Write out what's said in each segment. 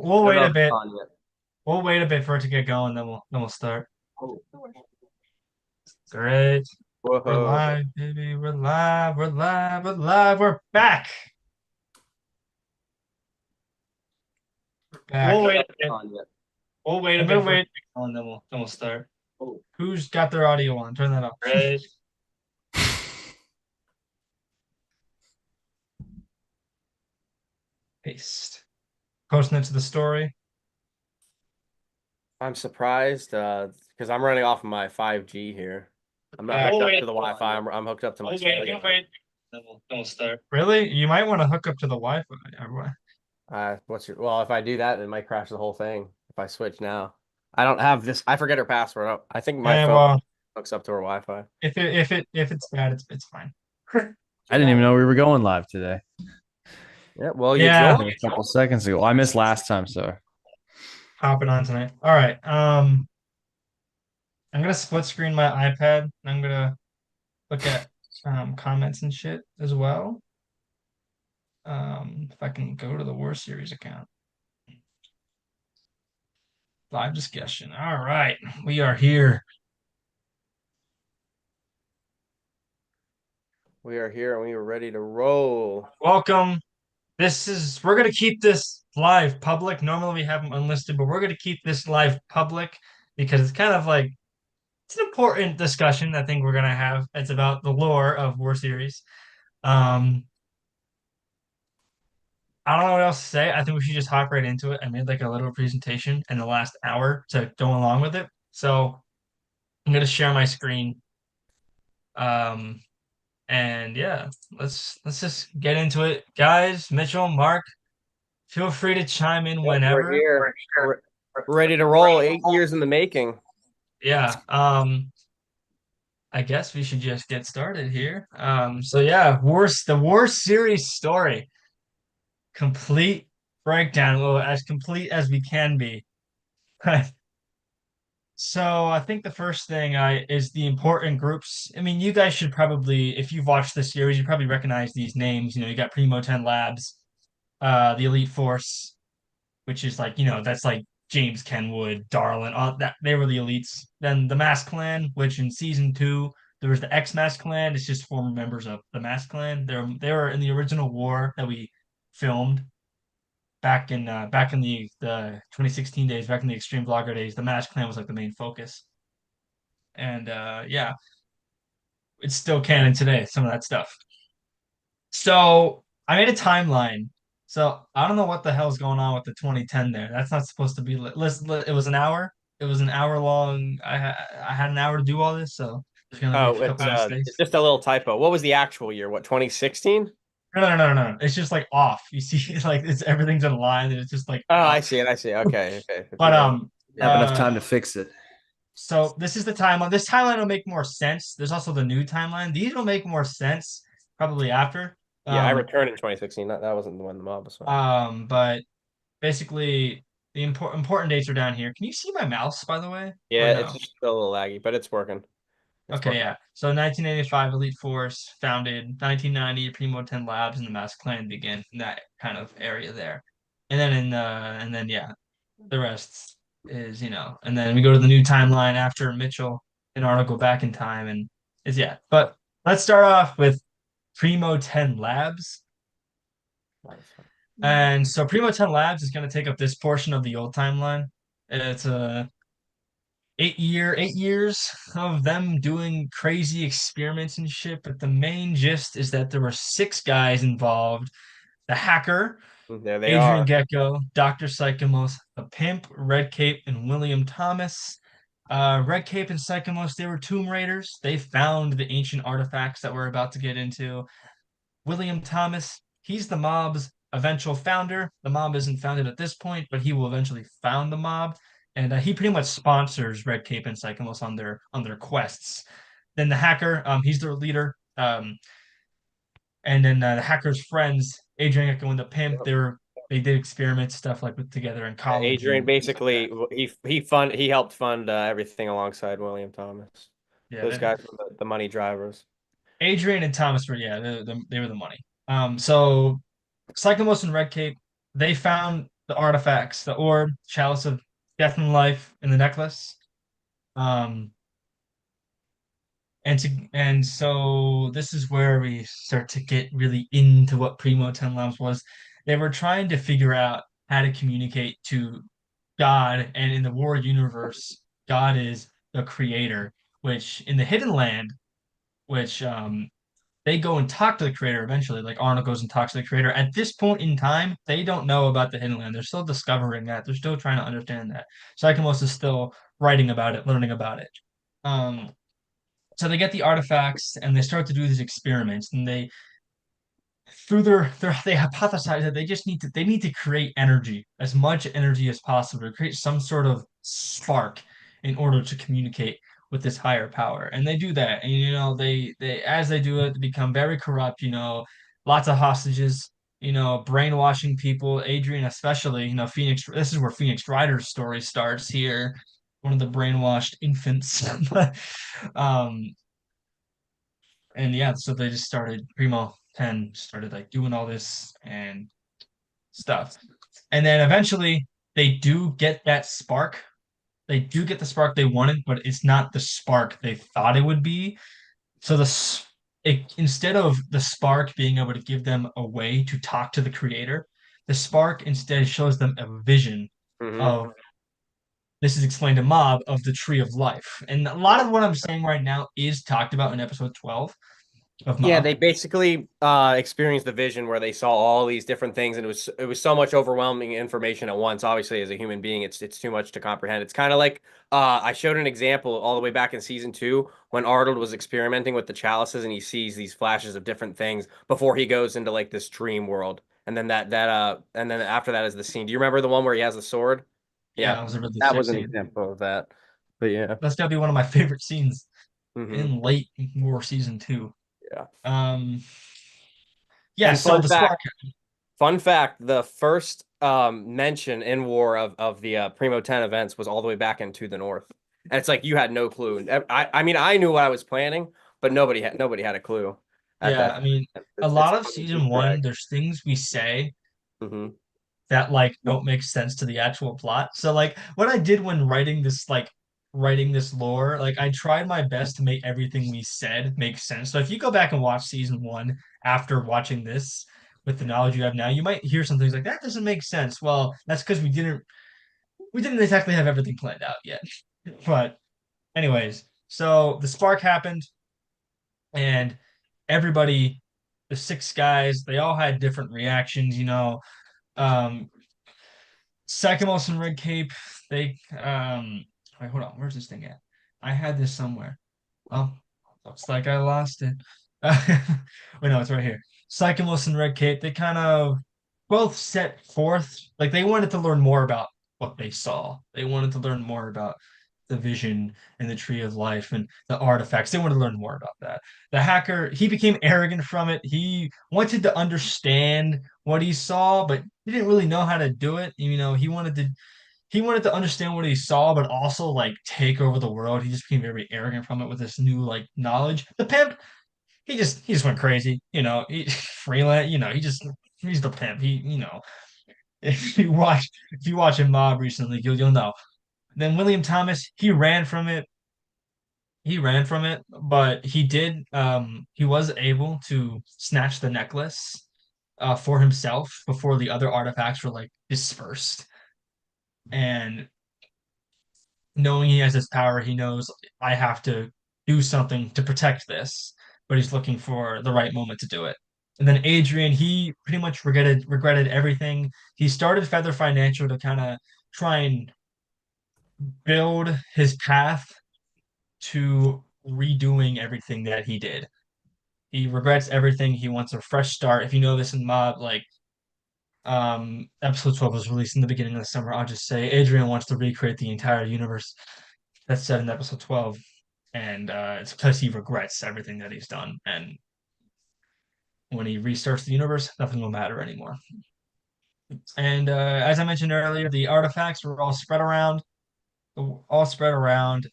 we'll I don't wait know a if it's bit. on yet. We'll wait a bit for it to get going, then we'll start. Oh. Great. We're Whoa. live, baby. We're live. We're live. We're live. We're back. We're I back. don't We'll know wait if a it's bit. on yet. We'll wait a I'm bit gonna for it wait. to get going, then we'll start. Oh. Who's got their audio on? Turn that up. Great. Paste. Posting it to the story. I'm surprised because I'm running off of my 5G here. I'm not Back. hooked We'll up wait. to the Wi-Fi. I'm hooked up to my We'll wait. cellular. We'll wait. Then we'll start. Really? You might want to hook up to the Wi-Fi. Everyone. Well, if I do that, it might crash the whole thing. If I switch now, I don't have this. I forget her password. I think my And phone well, hooks up to her Wi-Fi. if it's bad, it's fine. I didn't even know we were going live today. Yeah. Well, you Yeah, joined. A couple seconds ago. I missed last time, so hopping on tonight. All right. I'm gonna split screen my iPad. I'm gonna look at comments and shit as well. If I can go to the War Series account. Live discussion. All right. We are here. We are here and we are ready to roll. Welcome. We're gonna keep this live public. Normally we have them unlisted, but we're gonna keep this live public because it's kind of like it's an important discussion I think we're gonna have. It's about the lore of War Series. Um, I don't know what else to say. I think we should just hop right into it. I made like a little presentation in the last hour to go along with it. So I'm gonna share my screen. Um, and yeah, let's just get into it. Guys, Mitchell, Mark, feel free to chime in Yep, we're whenever. here. We're ready to roll. 8 years in the making. Yeah. I guess we should just get started here. So yeah, the War Series story. Complete breakdown. Well, as complete as we can be. So I think the first thing is the important groups. I mean, you guys should probably, if you've watched this series, you probably recognize these names. You got Primo 10 Labs, the Elite Force, which is like, that's like James Kenwood, Darlin, all that they were the elites. Then the Mask Clan, which in season 2, there was the X-Mask Clan. It's just former members of the Mask Clan. They were in the original war that we filmed back in the 2016 days, back in the Extreme Vlogger days. The Mask Clan was like the main focus. And yeah, it's still canon today, some of that stuff. So I made a timeline. So I don't know what the hell's going on with the 2010 there. That's not supposed to be. It was an hour. It was an hour long. I had an hour to do all this, so there's gonna be a Oh, couple it's mistakes. just a little typo. What was the actual year? What, 2016? No, no, no, no, no. It's just like off. You see, like everything's in line, and it's just like Oh, I off. see it. I see it. Okay, okay. But didn't have enough time to fix it. so this is the timeline. This timeline will make more sense. There's also the new timeline. These will make more sense probably after. Yeah, I Um, returned in 2016. That wasn't the one the mob was fighting. but basically the important dates are down here. Can you see my mouse, by the way, or Yeah, it's no? just still a little laggy, but it's working. It's Okay, working. yeah. So 1985, Elite Force founded. 1990, Primo 10 Labs and the Masked Clan begin in that kind of area there. And then yeah, the rest is, and then we go to the new timeline after Mitchell and Arnold go back in time and is yeah. But let's start off with Primo 10 Labs. And so Primo 10 Labs is going to take up this portion of the old timeline. It's a 8 years of them doing crazy experiments and shit. But the main gist is that there were 6 guys involved: the hacker, There they Adrian are. Gecko, Dr. Psychomos, the pimp, Red Cape, and William Thomas. Red Cape and Psychomos, they were Tomb Raiders. They found the ancient artifacts that we're about to get into. William Thomas, he's the mob's eventual founder. The mob isn't founded at this point, but he will eventually found the mob, and he pretty much sponsors Red Cape and Psychomos on their quests. Then the hacker, he's their leader. And then the hacker's friends, Adrian Echo and the pimp, they did experiment stuff like with together in Yeah, college Adrian and things like that. basically he helped fund everything alongside William Thomas. Yeah, Those guys were the money drivers. Adrian and Thomas were they were the money. So Psychomos and Red Cape, they found the artifacts, the orb, chalice of death and life, and the necklace. Um, and so this is where we start to get really into what Primo Ten Lamps was. They were trying to figure out how to communicate to God, and in the War universe, God is the creator, which in the Hidden Land, which they go and talk to the creator eventually. Like Arnold goes and talks to the creator. At this point in time, they don't know about the Hidden Land. They're still discovering that. They're still trying to understand that. Psychemos is still writing about it, learning about it. Um, so they get the artifacts and they start to do these experiments, and they through their they hypothesize that they need to create energy, as much energy as possible, to create some sort of spark in order to communicate with this higher power. And they do that. And they as they do it, they become very corrupt, lots of hostages, brainwashing people. Adrian especially, Phoenix, this is where Phoenix Rider's story starts here. One of the brainwashed infants. um and yeah, so they just started Primo 10 started like doing all this and stuff. And then eventually they do get that spark. They do get the spark they wanted, but it's not the spark they thought it would be. So instead of the spark being able to give them a way to talk to the creator, the spark instead shows them a vision Hmm. of this is explained to Mob of the tree of life. And a lot of what I'm saying right now is talked about in episode 12 of Yeah, Mob. they basically experienced the vision where they saw all these different things, and it was so much overwhelming information at once. Obviously, as a human being, it's too much to comprehend. It's kind of like I showed an example all the way back in season 2 when Arnold was experimenting with the chalices, and he sees these flashes of different things before he goes into like this dream world. And then and then after that is the scene. Do you remember the one where he has the sword? Yeah, Yeah, it was a really that sick was an scene. example of that. But yeah. That's gotta be one of my favorite scenes Hmm. in late War season 2. Yeah. Um, yeah, And so fun the fact, spark. the first mention in War of the Primo 10 events was all the way back into the North. And it's like you had no clue. I mean I knew what I was planning, but nobody had a clue at Yeah, that. I mean, a It's lot a of fun season Easter one, egg. there's things we say Hmm. that like don't make sense to the actual plot. So like what I did when writing this lore, like I tried my best to make everything we said make sense. So if you go back and watch season one after watching this with the knowledge you have now, you might hear some things like that doesn't make sense. Well, that's because we didn't exactly have everything planned out yet. But anyways, so the spark happened and everybody, the six guys, they all had different reactions. Um, Sakamos and Red Cape, they wait, hold on, where's this thing at? I had this somewhere. Oh, looks like I lost it. Wait, no, it's right here. Sakamos and Red Cape, they kind of both set forth, like they wanted to learn more about what they saw. They wanted to learn more about the vision and the tree of life and the artifacts. They wanted to learn more about that. The hacker, he became arrogant from it. He wanted to understand what he saw, but he didn't really know how to do it. He wanted to understand what he saw, but also like take over the world. He just became very arrogant from it with this new like knowledge. The pimp, he just went crazy. He freelance. He's the pimp. If you watch him Mob recently, you'll know. Then William Thomas, he ran from it. He ran from it, but he was able to snatch the necklace for himself before the other artifacts were like dispersed. And knowing he has this power, he knows I have to do something to protect this, but he's looking for the right moment to do it. And then Adrian, he pretty much regretted everything. He started Feather Financial to kind of try and build his path to redoing everything that he did. He regrets everything. He wants a fresh start. If you know this in Mob, like episode 12 was released in the beginning of the summer. I'll just say Adrian wants to recreate the entire universe that's said in episode 12. And it's because he regrets everything that he's done. And when he restarts the universe, nothing will matter anymore. And as I mentioned earlier, the artifacts were all spread around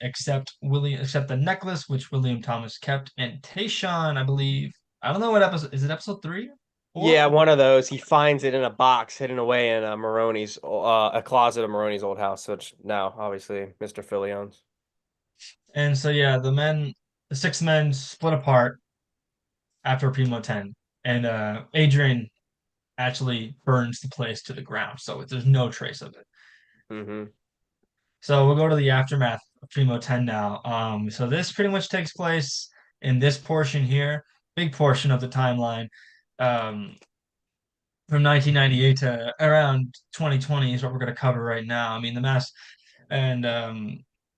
except the necklace, which William Thomas kept, and Tayshawn, I believe. I don't know what episode is it. Episode 3? Yeah, one of those. He finds it in a box hidden away in Maroney's a closet of Maroney's old house, which now obviously Mr. Philly owns. And so yeah, the six men split apart after Primo 10, and Adrian actually burns the place to the ground, so there's no trace of it. Hmm. So we'll go to the aftermath of Primo 10 now. So this pretty much takes place in this portion here, big portion of the timeline, um, from 1998 to around 2020 is what we're going to cover right now. I mean, the mass, and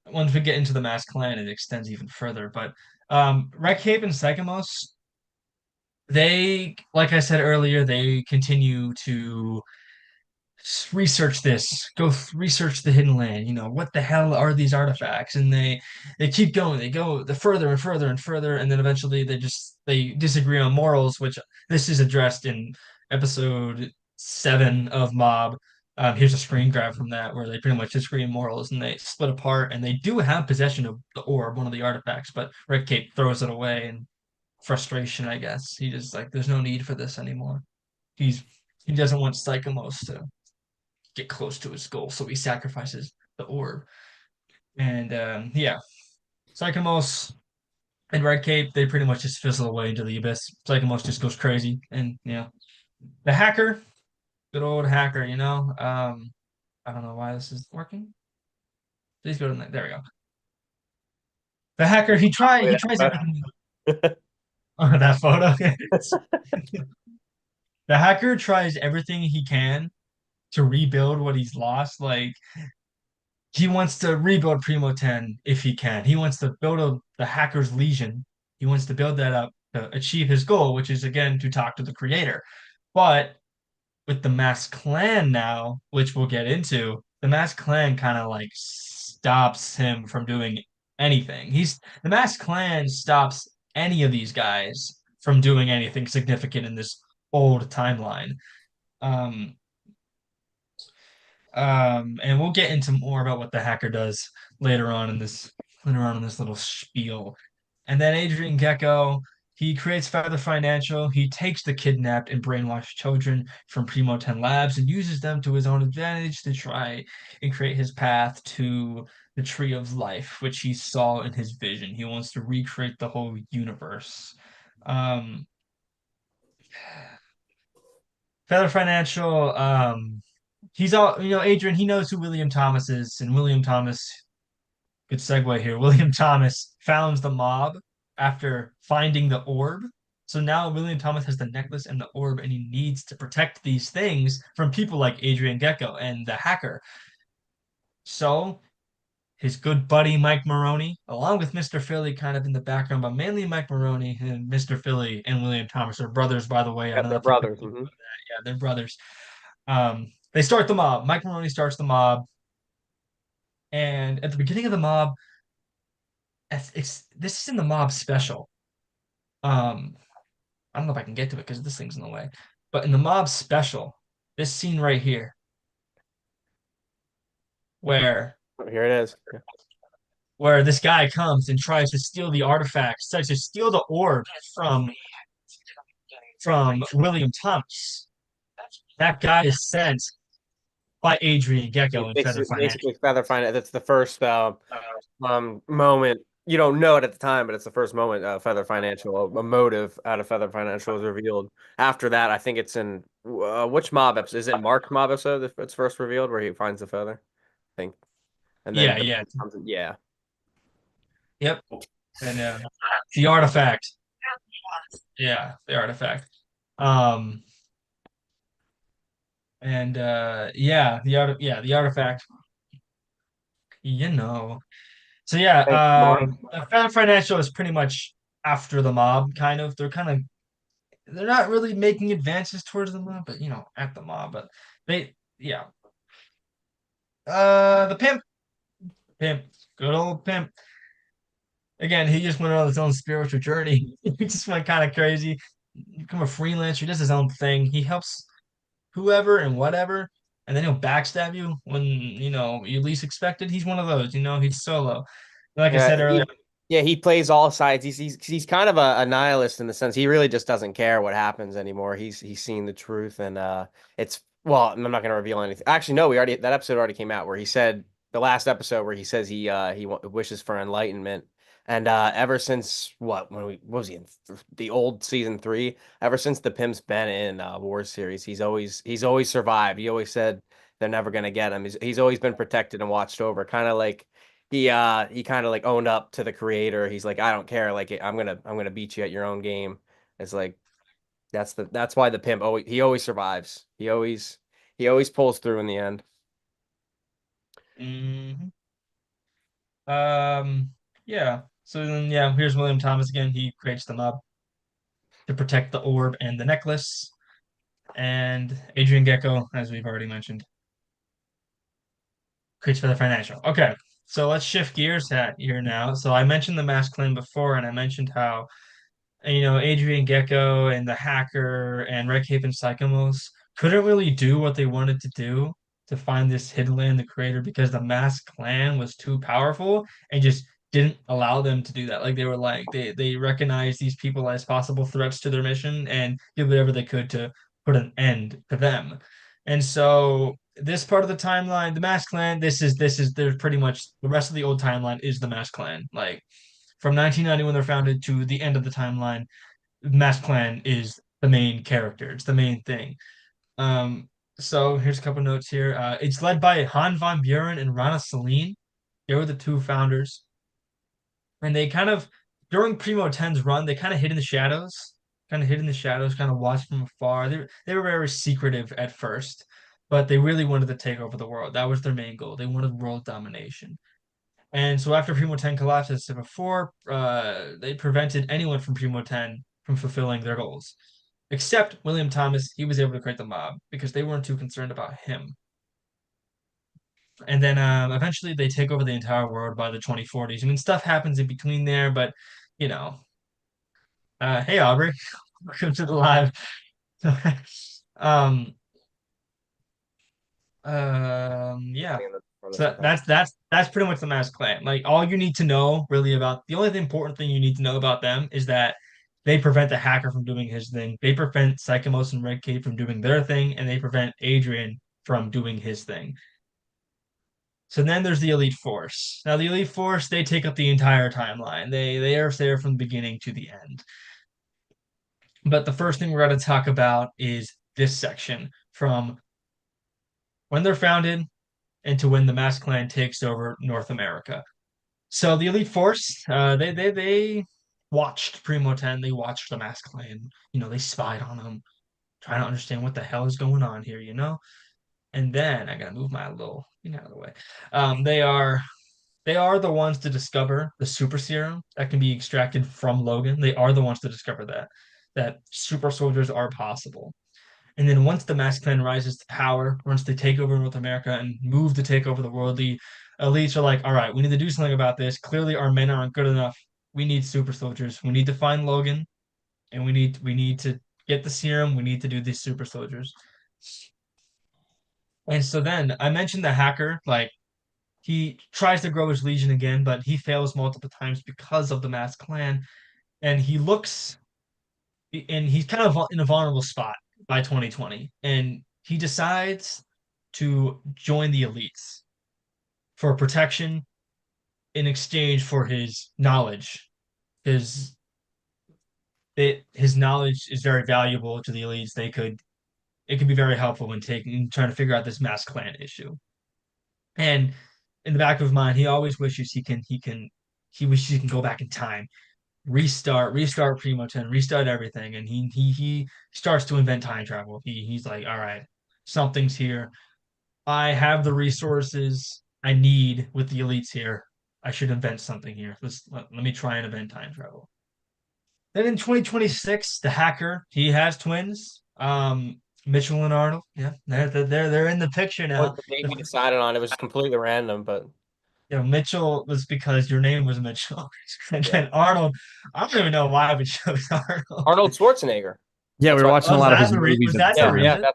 once we get into the mass clan, it extends even further. But Red Cape and Sycamores, they, like I said earlier, they continue to research this, research the hidden land. You know, what the hell are these artifacts? And they keep going. They go the further and further and further, and then eventually they disagree on morals, which this is addressed in episode 7 of Mob. Here's a screen grab from that where they pretty much disagree on morals and they split apart, and they do have possession of the orb, one of the artifacts, but Red Cape throws it away in frustration, I guess. He just like, there's no need for this anymore. He's he doesn't want Psychomos to get close to his goal, so he sacrifices the orb. And yeah, Psychomos and Red Cape, they pretty much just fizzle away into the abyss. Psychomos just goes crazy, and the hacker, good old hacker. I don't know why this is working. Please go to there we go. The hacker, he tries everything. Oh, that photo. The hacker tries everything he can to rebuild what he's lost. Like, he wants to rebuild Primo 10 if he can. He wants to build the Hackers Legion. He wants to build that up to achieve his goal, which is again to talk to the creator. But with the Mass Clan now, which we'll get into, the Mass Clan kind of like stops him from doing anything. The Mass Clan stops any of these guys from doing anything significant in this old timeline. Um, and we'll get into more about what the hacker does later on in this little spiel. And then Adrian Gecko, he creates Feather Financial. He takes the kidnapped and brainwashed children from Primo 10 Labs and uses them to his own advantage to try and create his path to the Tree of Life, which he saw in his vision. He wants to recreate the whole universe. Um, Feather Financial, he's all, Adrian, he knows who William Thomas is, and William Thomas, good segue here. William Thomas founds the mob after finding the orb. So now William Thomas has the necklace and the orb, and he needs to protect these things from people like Adrian Gecko and the hacker. So his good buddy Mike Maroney, along with Mr. Philly, kind of in the background, but mainly Mike Maroney and Mr. Philly and William Thomas are brothers, by the way. I Yeah, don't know they're if you brothers. yeah, they're brothers. They start the mob. Mike Maroney starts the mob, and at the beginning of the mob, this is in the mob special. Um, I don't know if I can get to it because this thing's in the way. But in the mob special, this scene right here, where Here it is. where this guy comes and tries to steal the artifacts, tries to steal the orb from William Thomas. That guy is sent by Adrian Gecko and Feather Financial. Basically, Feather Financial. That's the first moment. You don't know it at the time, but it's the first moment Feather Financial, a motive out of Feather Financial is revealed. After that, I think it's in which mob episode? Is it Mark's mob episode that it's first revealed where he finds the feather? I think. And then yeah. Yep. And the artifact. Yeah, the artifact. And the artifact. So yeah, the Fan Financial is pretty much after the mob, kind of. They're not really making advances towards the mob, but at the mob. But yeah. The pimp, good old pimp. Again, he just went on his own spiritual journey. He just went kind of crazy. Become a freelancer. He does his own thing. He helps whoever and whatever, and then he'll backstab you when you least expect it. He's one of those. He's solo. Like I said earlier. Yeah, he plays all sides. He's kind of a nihilist in the sense he really just doesn't care what happens anymore. He's seen the truth, and it's well, I'm not going to reveal anything. Actually, no, we already that episode already came out where he said the last episode where he says wishes for enlightenment, and ever since what was he in the old season 3? Ever since the Pimp's been in War series, he's always survived. He always said they're never going to get him. He's always been protected and watched over, kind of like he kind of like owned up to the creator. He's like, I don't care. Like I'm gonna beat you at your own game. It's like that's why the pimp always survives. He always pulls through in the end. Mhm. Yeah. So then, yeah, here's William Thomas again. He creates the mob to protect the orb and the necklace. And Adrian Gecko, as we've already mentioned, creates for the financial. Okay, so let's shift gears here now. So I mentioned the Mask Clan before, and I mentioned how Adrian Gecko and the hacker and Red Cape and Psychomos couldn't really do what they wanted to do to find this hidden land, the creator, because the Mask Clan was too powerful and just didn't allow them to do that. Like they were like they recognized these people as possible threats to their mission and did whatever they could to put an end to them. And so this part of the timeline, the Mask Clan, this is there's pretty much the rest of the old timeline is the Mask Clan. Like from 1990 when they're founded to the end of the timeline, Mask Clan is the main character. It's the main thing. Um, so here's a couple notes here. It's led by Han von Buren and Rana Celine. They were the two founders, and they kind of during Primo 10's run, they kind of hid in the shadows, kind of watched from afar. They were very secretive at first, but they really wanted to take over the world. That was their main goal. They wanted world domination. And so after Primo 10 collapsed, as I said before, they prevented anyone from Primo 10 from fulfilling their goals, except William Thomas. He was able to create the mob because they weren't too concerned about him. And then eventually they take over the entire world by the 2040s. I mean, stuff happens in between there, but you know, hey Aubrey, welcome to the live. um, yeah. So that's pretty much the Mask Clan. Like all you need to know really about the only important thing you need to know about them is that they prevent the hacker from doing his thing. They prevent Psychomos and Red Cape from doing their thing, and they prevent Adrian from doing his thing. So then there's the Elite Force. Now the Elite Force, they take up the entire timeline. They are there from the beginning to the end. But the first thing we're going to talk about is this section from when they're founded into when the Mask Clan takes over North America. So the Elite Force, they watched Primo 10, they watched the Mask Clan. They spied on them, trying to understand what the hell is going on here. And then I gotta move my little thing out of the way. They are the ones to discover the super serum that can be extracted from Logan. They are the ones to discover that super soldiers are possible. And then once the Mask Clan rises to power, once they take over North America and move to take over the world, the elites are like, all right, we need to do something about this. Clearly, our men aren't good enough. We need super soldiers. We need to find Logan, and we need to get the serum. We need to do these super soldiers. And so then I mentioned the hacker, like he tries to grow his legion again, but he fails multiple times because of the Mask Clan, and he's kind of in a vulnerable spot by 2020, and he decides to join the elites for protection in exchange for his knowledge. His his knowledge is very valuable to the elites. It could be very helpful when trying to figure out this Mask Clan issue. And in the back of his mind, he always wishes he wishes he can go back in time, restart Primo 10, restart everything. And he starts to invent time travel. He's like, all right, something's here. I have the resources I need with the elites here. I should invent something here. Let me try and invent time travel. Then in 2026, the hacker, he has twins. Mitchell and Arnold. Yeah, they're in the picture now. What the date we decided on, it was completely random, but Mitchell was because your name was Mitchell. And then Arnold, I don't even know why we chose Arnold. Arnold Schwarzenegger. Yeah, we That's were why- watching a lot of his Was movies that at the the Yeah, reason?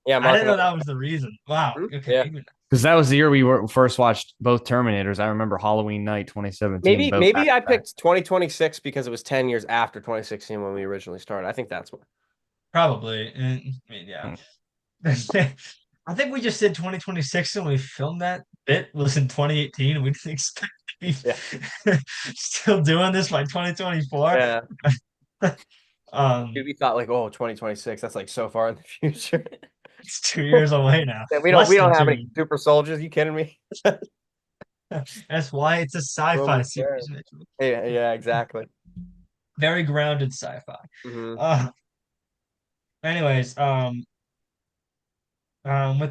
yeah, I Mark didn't know and- that was the reason. Wow. Hmm? Okay. Yeah. Because that was the year first watched both Terminators. I remember Halloween night 2017. Maybe Both maybe I back to back. picked 2026 because it was 10 years after 2016 when we originally started. I think that's what. Probably. And, I mean, yeah. Hmm. I think we just did 2026 and we filmed that bit was in 2018 and we didn't expect to Yeah. be still doing this by 2024. Yeah. Um, Dude, we thought like, oh, 2026, that's like so far in the future. it's 2 years away now. Yeah, we Less don't than have two any years. super soldiers. You kidding me? That's why it's a sci-fi Almost there. series, Mitchell. Yeah, exactly. Very grounded sci-fi. Hmm. Uh, anyways, with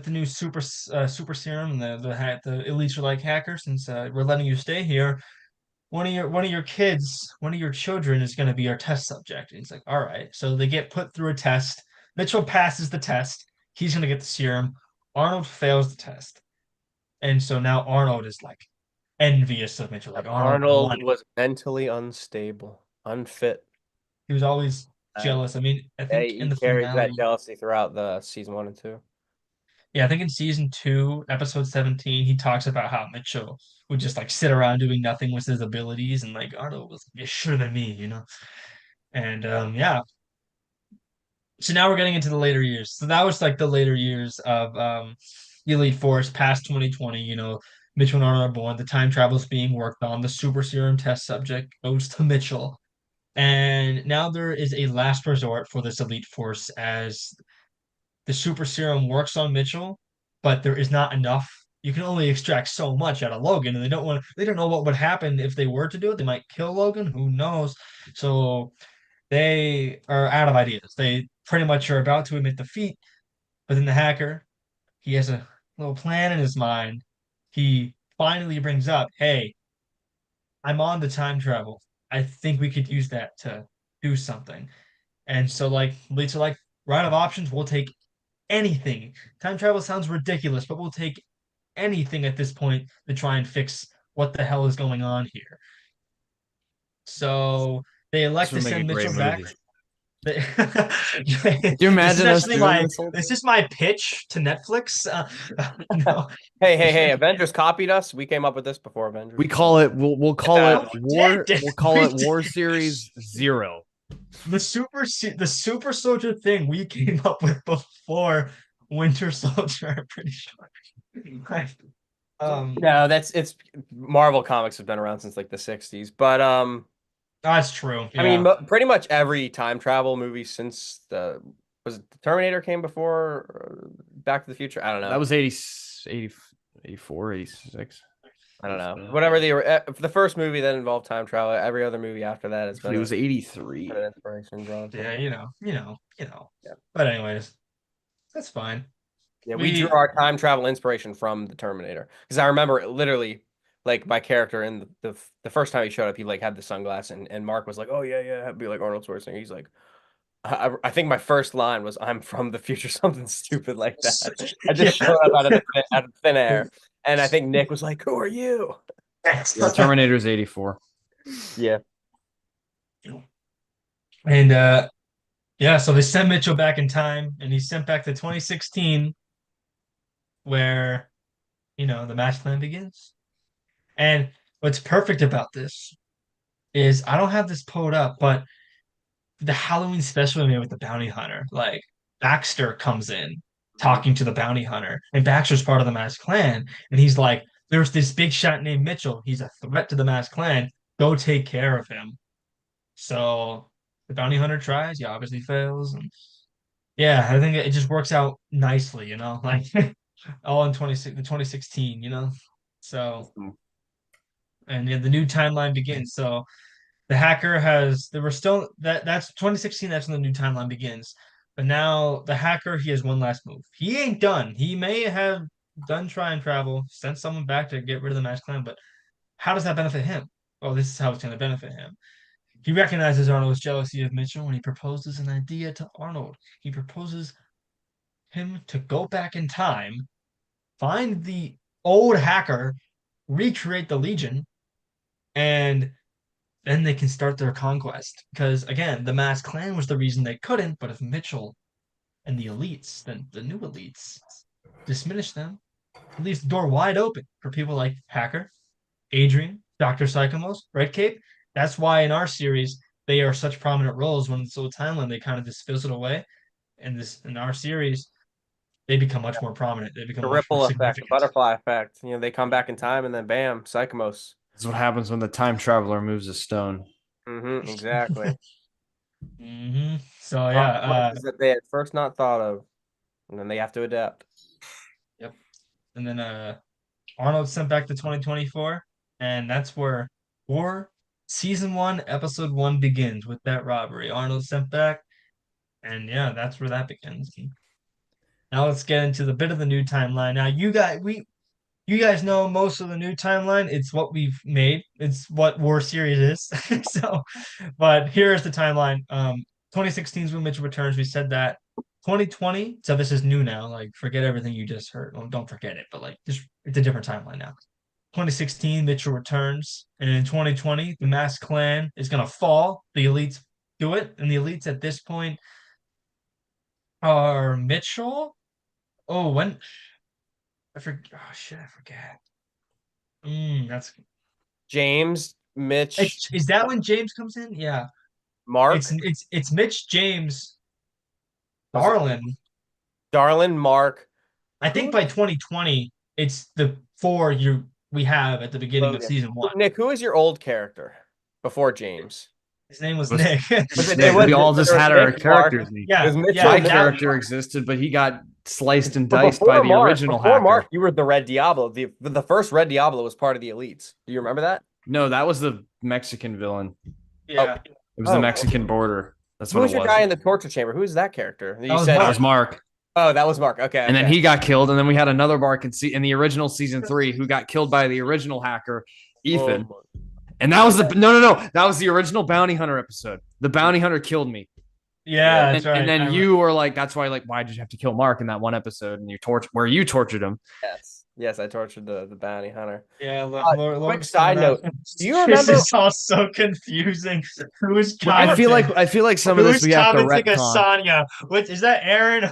the new super serum, the elites are like hackers. Since we're letting you stay here, one of your kids, one of your children is going to be our test subject. And he's like, all right. So they get put through a test. Mitchell passes the test. He's going to get the serum. Arnold fails the test, and so now Arnold is like envious of Mitchell. Like Arnold won. Arnold was mentally unstable, unfit. He was always Uh, jealous. I mean, I yeah, think in he the carries that finale, jealousy throughout the season 1 and 2. yeah, I think in season 2, episode 17, he talks about how Mitchell would just like sit around doing nothing with his abilities, and like Arnold was, it should have been me. And yeah. So now we're getting into the later years. So that was like the later years of the Elite Force past 2020. Mitchell and Arnold are born. The time travel is being worked on. The super serum test subject goes to Mitchell. And now there is a last resort for this Elite Force as the super serum works on Mitchell, but there is not enough. You can only extract so much out of Logan, and they don't know what would happen if they were to do it. They might kill Logan, who knows? So they are out of ideas. They pretty much are about to admit defeat, but then the hacker, he has a little plan in his mind. He finally brings up, hey, I'm on the time travel. I think we could use that to do something. And so like Leeds are like, we're out of options, we'll take anything. Time travel sounds ridiculous, but we'll take anything at this point to try and fix what the hell is going on here. So they elect This to would make a send great Mitchell back. movie. Can you imagine us doing this whole this is my pitch to Netflix. No. Hey! Avengers copied us. We came up with this before Avengers. We call it. We'll call Yeah. it War. did. We'll call We it War did. Series 0. The super soldier thing we came up with before Winter Soldier. I'm pretty sure. No, it's Marvel comics have been around since like the 60s, but That's true. I mean, Yeah. pretty much every time travel movie since the Terminator came before Back to the Future. I don't know. That was 80, 84, 86. I don't know. Whatever the first movie that involved time travel, every other movie after that has It been was 83. an inspiration drawn from. Yeah, Yeah. But anyways, that's fine. Yeah, we drew our time travel inspiration from the Terminator because I remember literally like my character in the first time he showed up, he like had the sunglasses and Mark was like, "Oh yeah, I'd be like Arnold Schwarzenegger." He's like, I think my first line was, "I'm from the future," something stupid like that. I just showed up out of thin air, and I think Nick was like, "Who are you?" Yeah, Terminator's 84. Yeah. And yeah, so they send Mitchell back in time, and he's sent back to 2016, where the match plan begins. And what's perfect about this is I don't have this pulled up, but the Halloween special we made with the bounty hunter, like Baxter comes in talking to the bounty hunter, and Baxter's part of the Masked Clan, and he's like, "There's this big shot named Mitchell. He's a threat to the Masked Clan. Go take care of him." So the bounty hunter tries. He obviously fails, and yeah, I think it just works out nicely, like all in 2016, So and yeah, the new timeline begins. So the hacker has there were still that's 2016, that's when the new timeline begins. But now the hacker, he has one last move. He ain't done. He may have done try and travel, sent someone back to get rid of the Masked Clan, but how does that benefit him? Well, this is how it's going to benefit him. He recognizes Arnold's jealousy of Mitchell when he proposes an idea to Arnold. He proposes him to go back in time, find the old hacker, recreate the Legion, and then they can start their conquest. Because again, the Masked Clan was the reason they couldn't, but if Mitchell and the elites, then the new elites, diminish them, It leaves the door wide open for people like Hacker, Adrian, Dr. Psychomos, Red Cape. That's why in our series they are such prominent roles. When it's Old Timeline, they kind of just fizzled away. And this in our series, they become much more prominent. They become The much more ripple effect, the significant. butterfly effect. You know, they come back in time and then bam, Psychomos. That's what happens when the time traveler moves a stone. Exactly. So yeah, Consequences that they had first not thought of, and then they have to adapt. yep. And then Arnold's sent back to 2024, and that's where War Season 1, Episode 1 begins with that robbery. Arnold's sent back, and yeah, that's where that begins. Now let's get into the bit of the new timeline. Now you guys know most of the new timeline. It's what we've made. It's what War Series is. So, but here's the timeline. 2016 is when Mitchell returns. We said that. 2020. So this is new now. Like forget everything you just heard. Well, don't forget it, but like just it's a different timeline now. 2016, Mitchell returns, and in 2020, the Masked Clan is gonna fall. The elites do it, and the elites at this point are Mitchell. Oh, when I forget. Oh shit, I forget. That's James, Mitch, is that when James comes in? Yeah. Mark, It's Mitch, James, Was it- Darlin. Darlin, Mark, I think by 2020, it's the four we have at the beginning of Logan. season 1. Nick, who is your old character before James? His name was Was- Nick. Was it- Yeah, it was- we all just had our Nick, Mark. characters. Yeah, It was Mitchell, yeah, My Nick, that- character existed, but he got sliced and But diced before by the Mark- original before hacker. Mark, you were the Red Diablo. The first Red Diablo was part of the elites. Do you remember that? No, that was the Mexican villain. yeah. It was Oh, the Mexican border. That's Who what was it your was. guy in the torture chamber? Who is that character? You That was said That was Mark. Oh, that was Mark. Okay. And then okay. he got killed. And then we had another Mark in the original season 3 who got killed by the original hacker, Ethan. Oh, And that was the no. That was the original bounty hunter episode. The bounty hunter killed me. Yeah, that's right. And then I you were like, that's why, like, why did you have to kill Mark in that one episode? And you tortured him. yes, I tortured the bounty hunter. yeah, quick side note, do you This remember- is all so confusing. Who's I feel like some of this we have to commenting retcon. Asanya? What is that, Aaron?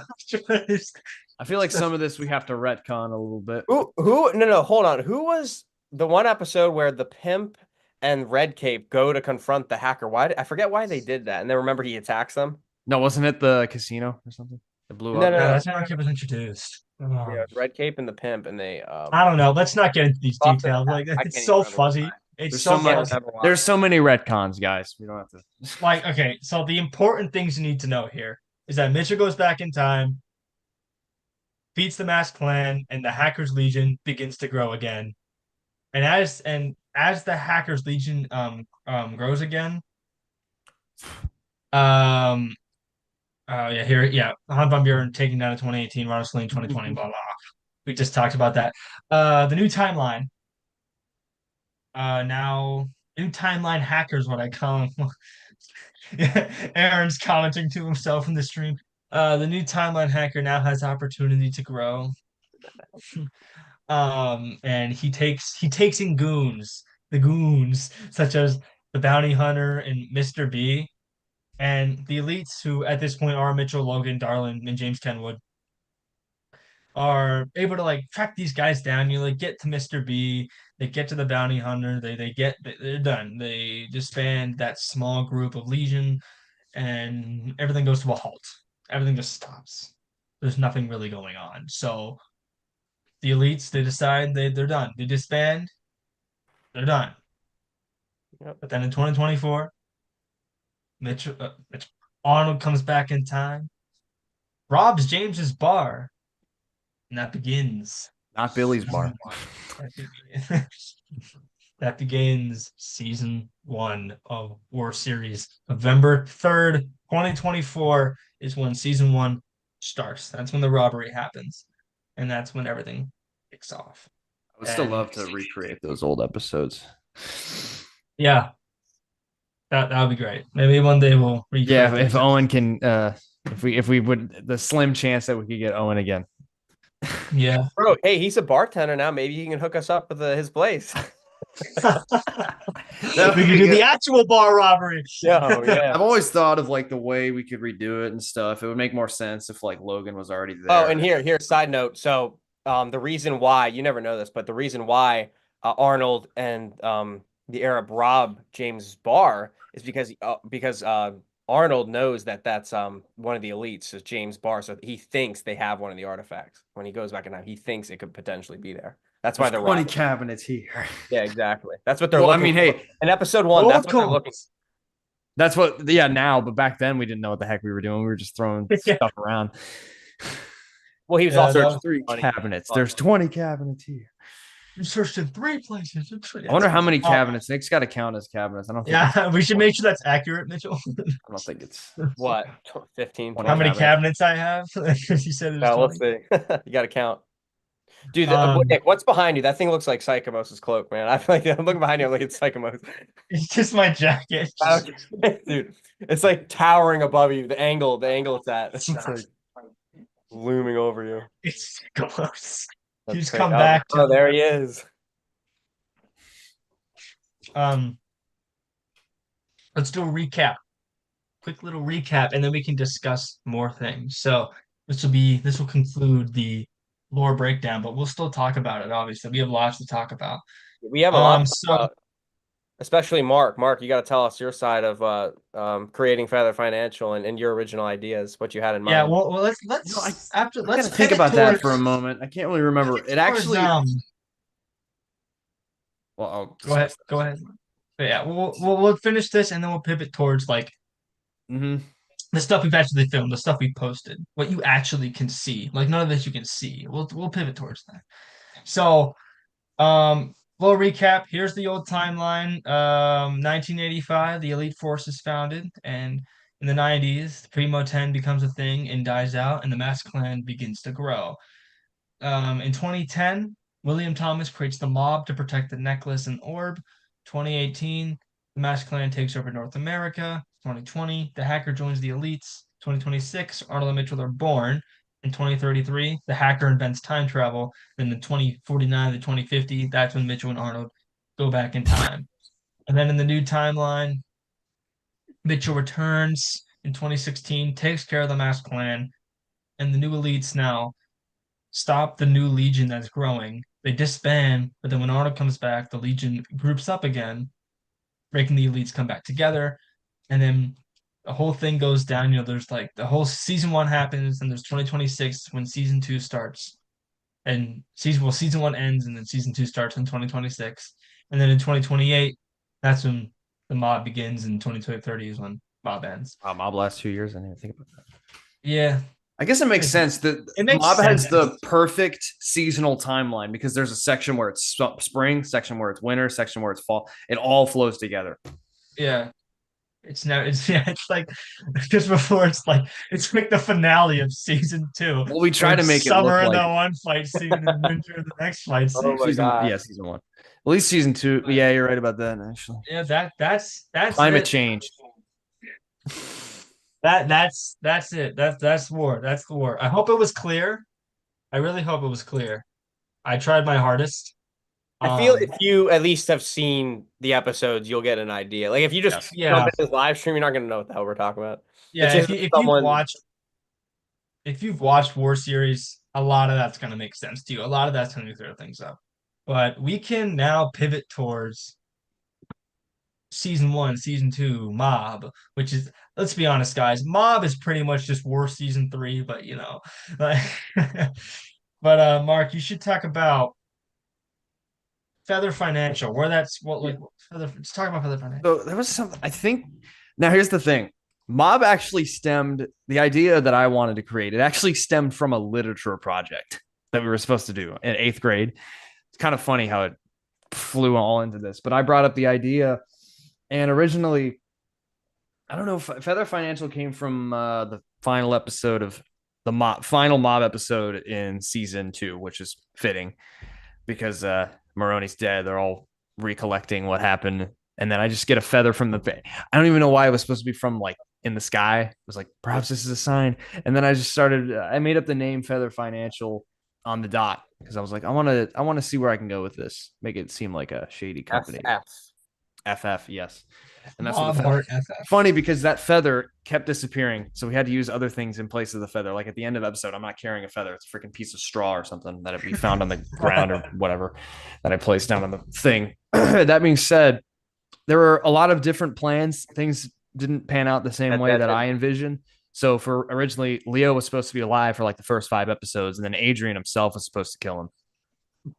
I feel like some of this we have to retcon a little bit. Who? No, hold on. Who was the one episode where the pimp and Red Cape go to confront the hacker? I forget why they did that. And then remember he attacks them. No, wasn't it the casino or something? It blew No, up. no, Yeah, no. that's how Kip was introduced. Oh. Yeah, Red Cape and the pimp, and they. I don't know. Let's not get into these Off the details. top, Like I can't it's even so remember fuzzy. why. It's There's so so much- fuzzy. There's so many retcons, guys. We don't have to. Like, okay, so the important things you need to know here is that Mitchell goes back in time, beats the Masked Clan, and the Hackers Legion begins to grow again. And as the Hackers Legion grows again, Han von Buren taking down in 2018, Ronald Sling 2020, blah blah. We just talked about that. The new timeline. Now new timeline hackers, what I call them. Aaron's commenting to himself in the stream. The new timeline hacker now has opportunity to grow. And he takes in goons, the goons such as the bounty hunter and Mr. B, and the elites who at this point are Mitchell, Logan, Darlin, and James Kenwood are able to like track these guys down. You like get to Mr. B, they get to the bounty hunter, they're done. They disband that small group of Legion, and everything goes to a halt. Everything just stops. There's nothing really going on. So the elites, they decide they're done. They disband, they're done. Yep. But then in 2024, Arnold comes back in time, robs James's bar, and that begins. Not Billy's bar. That begins season 1 of War Series. November 3rd, 2024 is when season 1 starts. That's when the robbery happens. And that's when everything kicks off. I would still love to recreate those old episodes. Yeah. That would be great. Maybe one day we'll recreate Yeah, those. if Owen can if we would the slim chance that we could get Owen again. Yeah. Bro, hey, he's a bartender now. Maybe he can hook us up with his place. We can do the actual bar robbery. yeah. I've always thought of like the way we could redo it and stuff. It would make more sense if like Logan was already there. Oh, and here, side note. So the reason why you never know this, but the reason why Arnold and the Arab rob James Barr is because Arnold knows that that's one of the elites is James Barr, so he thinks they have one of the artifacts. When he goes back in time, he thinks it could potentially be there. That's why There's they're 20 robbing. cabinets here. Yeah, exactly. That's what they're Well, I looking mean, for. hey, In episode 1, Gold that's what they're looking coins. that's what, yeah, now, but back then we didn't know what the heck we were doing. We were just throwing Yeah. stuff around. Well, he was Yeah, also that There's was- 3 funny. cabinets. There's 20 cabinets here. You searched in 3 places. I wonder how many cabinets. Nick's got to count as cabinets. I don't think. Yeah, we should make sure that's accurate, Mitchell. I don't think it's. what 15, How How many 20? cabinets. cabinets I have? You said there's Yeah, 20. let's see. You got to count. Dude, Um, Nick, what's behind you? That thing looks like Psychomos' cloak, man. I feel like I'm looking behind you. I'm looking at Psychomos. It's just my jacket. Dude, it's like towering above you. The angle it's at. It's like looming over you. It's close. That's He's crazy. come back to- Oh, there he is. Let's do a recap. Quick little recap, and then we can discuss more things. So this will conclude the lore breakdown, but we'll still talk about it. Obviously, we have lots to talk about. We have a lot to So- talk about, especially Mark. Mark, you got to tell us your side of creating Feather Financial and your original ideas, what you had in mind. Yeah, well, let's No, I after let's Let's think pivot about that towards- for a moment. I can't really remember. It towards, actually. Well, I'll go ahead. Go ahead. But yeah, we'll finish this and then we'll pivot towards like Mm-hmm. the stuff we've actually filmed, the stuff we posted, what you actually can see. Like none of this you can see. We'll pivot towards that. So, little recap. Here's the old timeline. 1985, the Elite Force is founded, and in the 90s, Primo 10 becomes a thing and dies out, and the Mask Clan begins to grow. In 2010, William Thomas creates the Mob to protect the necklace and orb. 2018, the Mask Clan takes over North America. 2020, the Hacker joins the Elites. 2026, Arnold and Mitchell are born. In 2033, the Hacker invents time travel. Then in 2049 to 2050, that's when Mitchell and Arnold go back in time. And then in the new timeline, Mitchell returns in 2016, takes care of the Mask Clan, and the new Elites now stop the new Legion that's growing. They disband, but then when Arnold comes back, the Legion groups up again, making the Elites come back together. And then the whole thing goes down. There's like the whole season 1 happens, and there's 2026 when season 2 starts. And season 1 ends, and then season 2 starts in 2026. And then in 2028, that's when the Mob begins, and 2030 is when Mob ends. Mob last 2 years. I didn't even think about that. Yeah. I guess it makes sense that It makes Mob has sense. the perfect seasonal timeline because there's a section where it's spring, section where it's winter, section where it's fall. It all flows together. Yeah. It's like just before it's like the finale of season 2. Well, we try Where to it's make it summer look in like the one fight scene and winter in the next fight scene. Oh my God. Yeah, season 1. At least season 2. Yeah, you're right about that. Actually, Yeah, that's climate it. change. That's it. That's war. That's the war. I hope it was clear. I really hope it was clear. I tried my hardest. I feel if you at least have seen the episodes, you'll get an idea. Like if you just Yeah. jump into this live stream, you're not going to know what the hell we're talking about. Yeah, It's if just someone- you've watched War Series, a lot of that's gonna make sense to you. A lot of that's gonna clear things up. But we can now pivot towards season 1, season 2, Mob, which is, let's be honest, guys, Mob is pretty much just War season 3, but like but Mark, you should talk about Feather Financial, where that's let's talk about Feather Financial. So there was something. I think. Now here's the thing. Mob actually stemmed the idea that I wanted to create. It actually stemmed from a literature project that we were supposed to do in 8th grade. It's kind of funny how it flew all into this, but I brought up the idea, and originally, I don't know if Feather Financial came from the final episode of the final Mob episode in season 2, which is fitting because Maroni's dead. They're all recollecting what happened. And then I just get a feather from the. I don't even know why it was supposed to be from like in the sky. It was like, perhaps this is a sign. And then I just started. I made up the name Feather Financial on the dot because I was like, I want to see where I can go with this. Make it seem like a shady company. FF. FF, yes. And that's what Mob the Heart FF. funny because that feather kept disappearing. So we had to use other things in place of the feather. Like at the end of the episode, I'm not carrying a feather. It's a freaking piece of straw or something that we found on the ground or whatever that I placed down on the thing. That being said, there were a lot of different plans. Things didn't pan out the same way that I envisioned. So for originally, Leo was supposed to be alive for like the first 5 episodes, and then Adrian himself was supposed to kill him.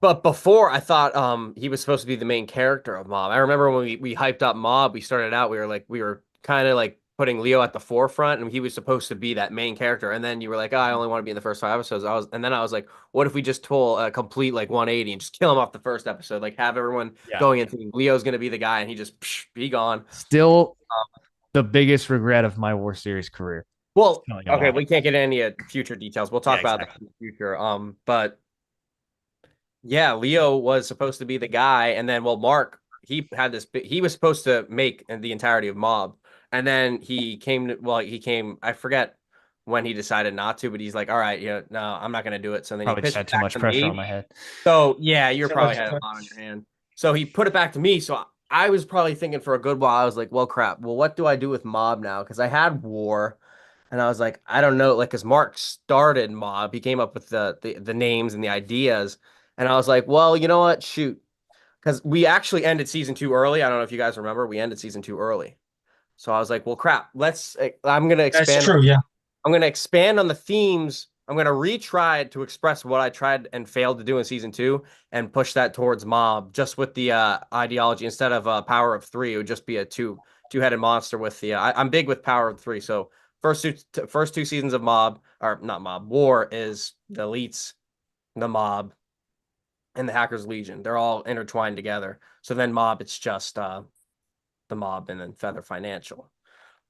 But before, I thought he was supposed to be the main character of Mob. I remember when we hyped up Mob, we started out, we were kind of like putting Leo at the forefront, and he was supposed to be that main character. And then you were like, oh, I only want to be in the first 5 episodes. And then I was like, what if we just pull a complete like 180 and just kill him off the first episode? Like have everyone going into Leo's going to be the guy, and he just be gone. Still, the biggest regret of my War Series career. Well, okay, we can't get any future details. We'll talk about that in the future. But yeah, Leo was supposed to be the guy, and then Mark, he was supposed to make the entirety of Mob, and then he came. I forget when he decided not to, but he's like, all right, no, I'm not gonna do it. So then probably he just had too much pressure on my head. So yeah, you're probably had a lot on your hand. So he put it back to me. So I was probably thinking for a good while. I was like, well, crap. Well, what do I do with Mob now? Because I had War. And I was like, I don't know, like, because Mark started Mob, he came up with the names and the ideas, and I was like, well, you know what, shoot, because we actually ended season 2 early. I don't know if you guys remember, we ended season 2 early, so I was like, well, crap, I'm gonna expand. That's true, yeah. I'm gonna expand on the themes. I'm gonna retry to express what I tried and failed to do in season 2, and push that towards Mob, just with the ideology instead of Power of 3. It would just be a two-headed monster with the. I'm big with Power of 3, so. First 2 seasons of Mob, or not Mob, War is the elites, the Mob, and the Hackers Legion. They're all intertwined together. So then Mob, it's just the Mob and then Feather Financial.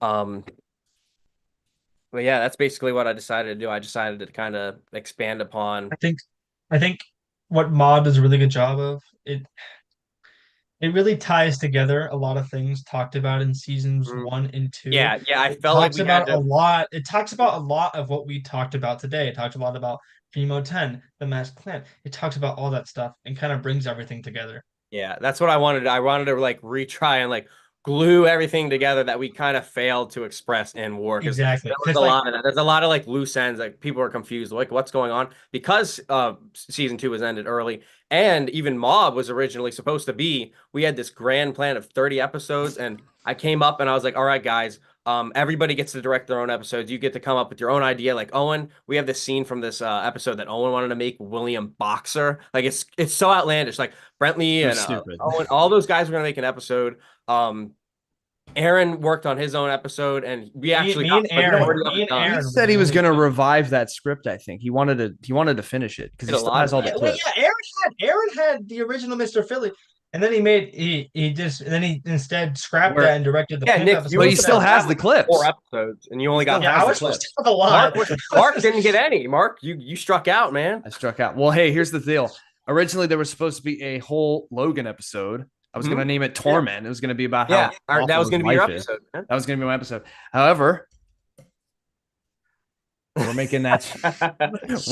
But yeah, that's basically what I decided to do. I decided to kind of expand upon. I think what Mob does a really good job of it really ties together a lot of things talked about in seasons 1 and 2. Yeah, I felt like we had a lot. It talks about a lot of what we talked about today. It talks a lot about Primo 10, the Masked Clan. It talks about all that stuff and kind of brings everything together. Yeah, that's what I wanted. I wanted to like retry and like glue everything together that we kind of failed to express in War. Exactly. There's a lot of that. There's a lot of like loose ends. Like people are confused, like what's going on, because season 2 was ended early, and even Mob was originally supposed to be. We had this grand plan of 30 episodes, and I came up and I was like, all right, guys. Everybody gets to direct their own episodes. You get to come up with your own idea. Like Owen, we have this scene from this episode that Owen wanted to make William Boxer. Like it's so outlandish. Like Brentley and Owen, all those guys were gonna make an episode. Aaron worked on his own episode, and we actually he said he was going to revive that script. I think he wanted to finish it because he still has all the clips. Yeah, Aaron had the original Mr. Philly, and then he instead scrapped that and directed the fifth episode. But he still has the clips. 4 episodes, and you only got. I was supposed to have a lot. Mark didn't get any. Mark, you struck out, man. I struck out. Well, hey, here's the deal. Originally, there was supposed to be a whole Logan episode. I was going to name it Torment. It was going to be about how that was going to be your episode. Man. That was going to be my episode. However, we're making that. There's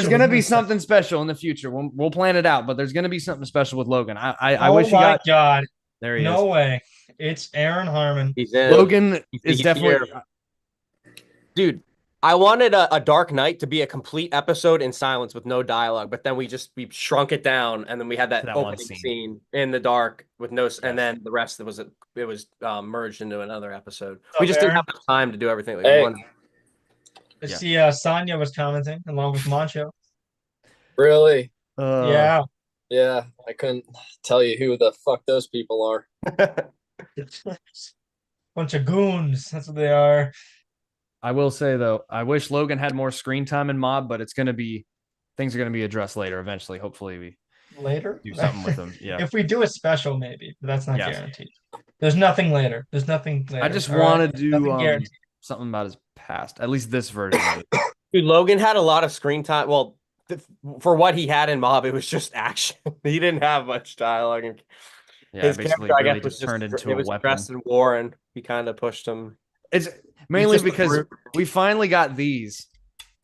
going to be something special in the future. We'll plan it out, but there's going to be something special with Logan. I wish he got. Oh my God! There he is. No way! It's Aaron Harmon. Logan is definitely. Dude, I wanted a Dark Knight to be a complete episode in silence with no dialogue, but then we shrunk it down, and then we had that opening scene in the dark with no, and then the rest it was merged into another episode. We just didn't have enough time to do everything. We wanted. I see Sonya was commenting along with Moncho. Really? Yeah. Yeah, I couldn't tell you who the fuck those people are. Bunch of goons. That's what they are. I will say though, I wish Logan had more screen time in Mob, but things are going to be addressed later. Eventually, hopefully we do something with them. Yeah. If we do a special, maybe, but that's not guaranteed. There's nothing later. I just want to do something about his past, at least this version of it. Dude, Logan had a lot of screen time. Well, for what he had in Mob, it was just action. He didn't have much dialogue. His character, I guess, was turned into a weapon. Dressed in war, and he kind of pushed him. It's mainly because we finally got these,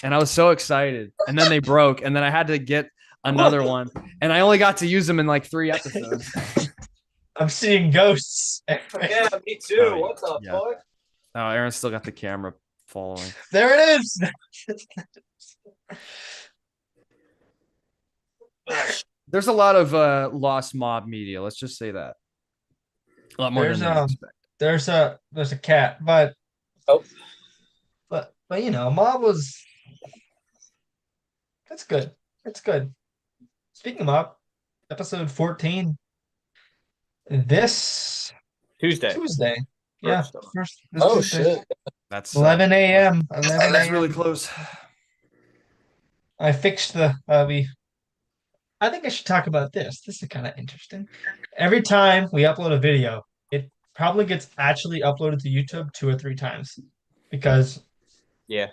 and I was so excited, and then they broke, and then I had to get another one, and I only got to use them in like 3 episodes. I'm seeing ghosts. Yeah, me too. Oh, yeah. What the Yeah. fuck? Oh, Aaron's still got the camera following. There it is. There's a lot of lost mob media. Let's just say that. A lot more There's, than I expect. there's a cat, but Oh. but you know, Mob was that's good. It's good. Speaking of Mob, episode 14. This Tuesday. Tuesday. Yeah. First. This Oh Tuesday. shit. That's 11 a.m. 11 That's a.m. really close. I fixed the I think I should talk about this. This is kind of interesting. Every time we upload a video, it probably gets actually uploaded to YouTube 2 or 3 times because Yeah.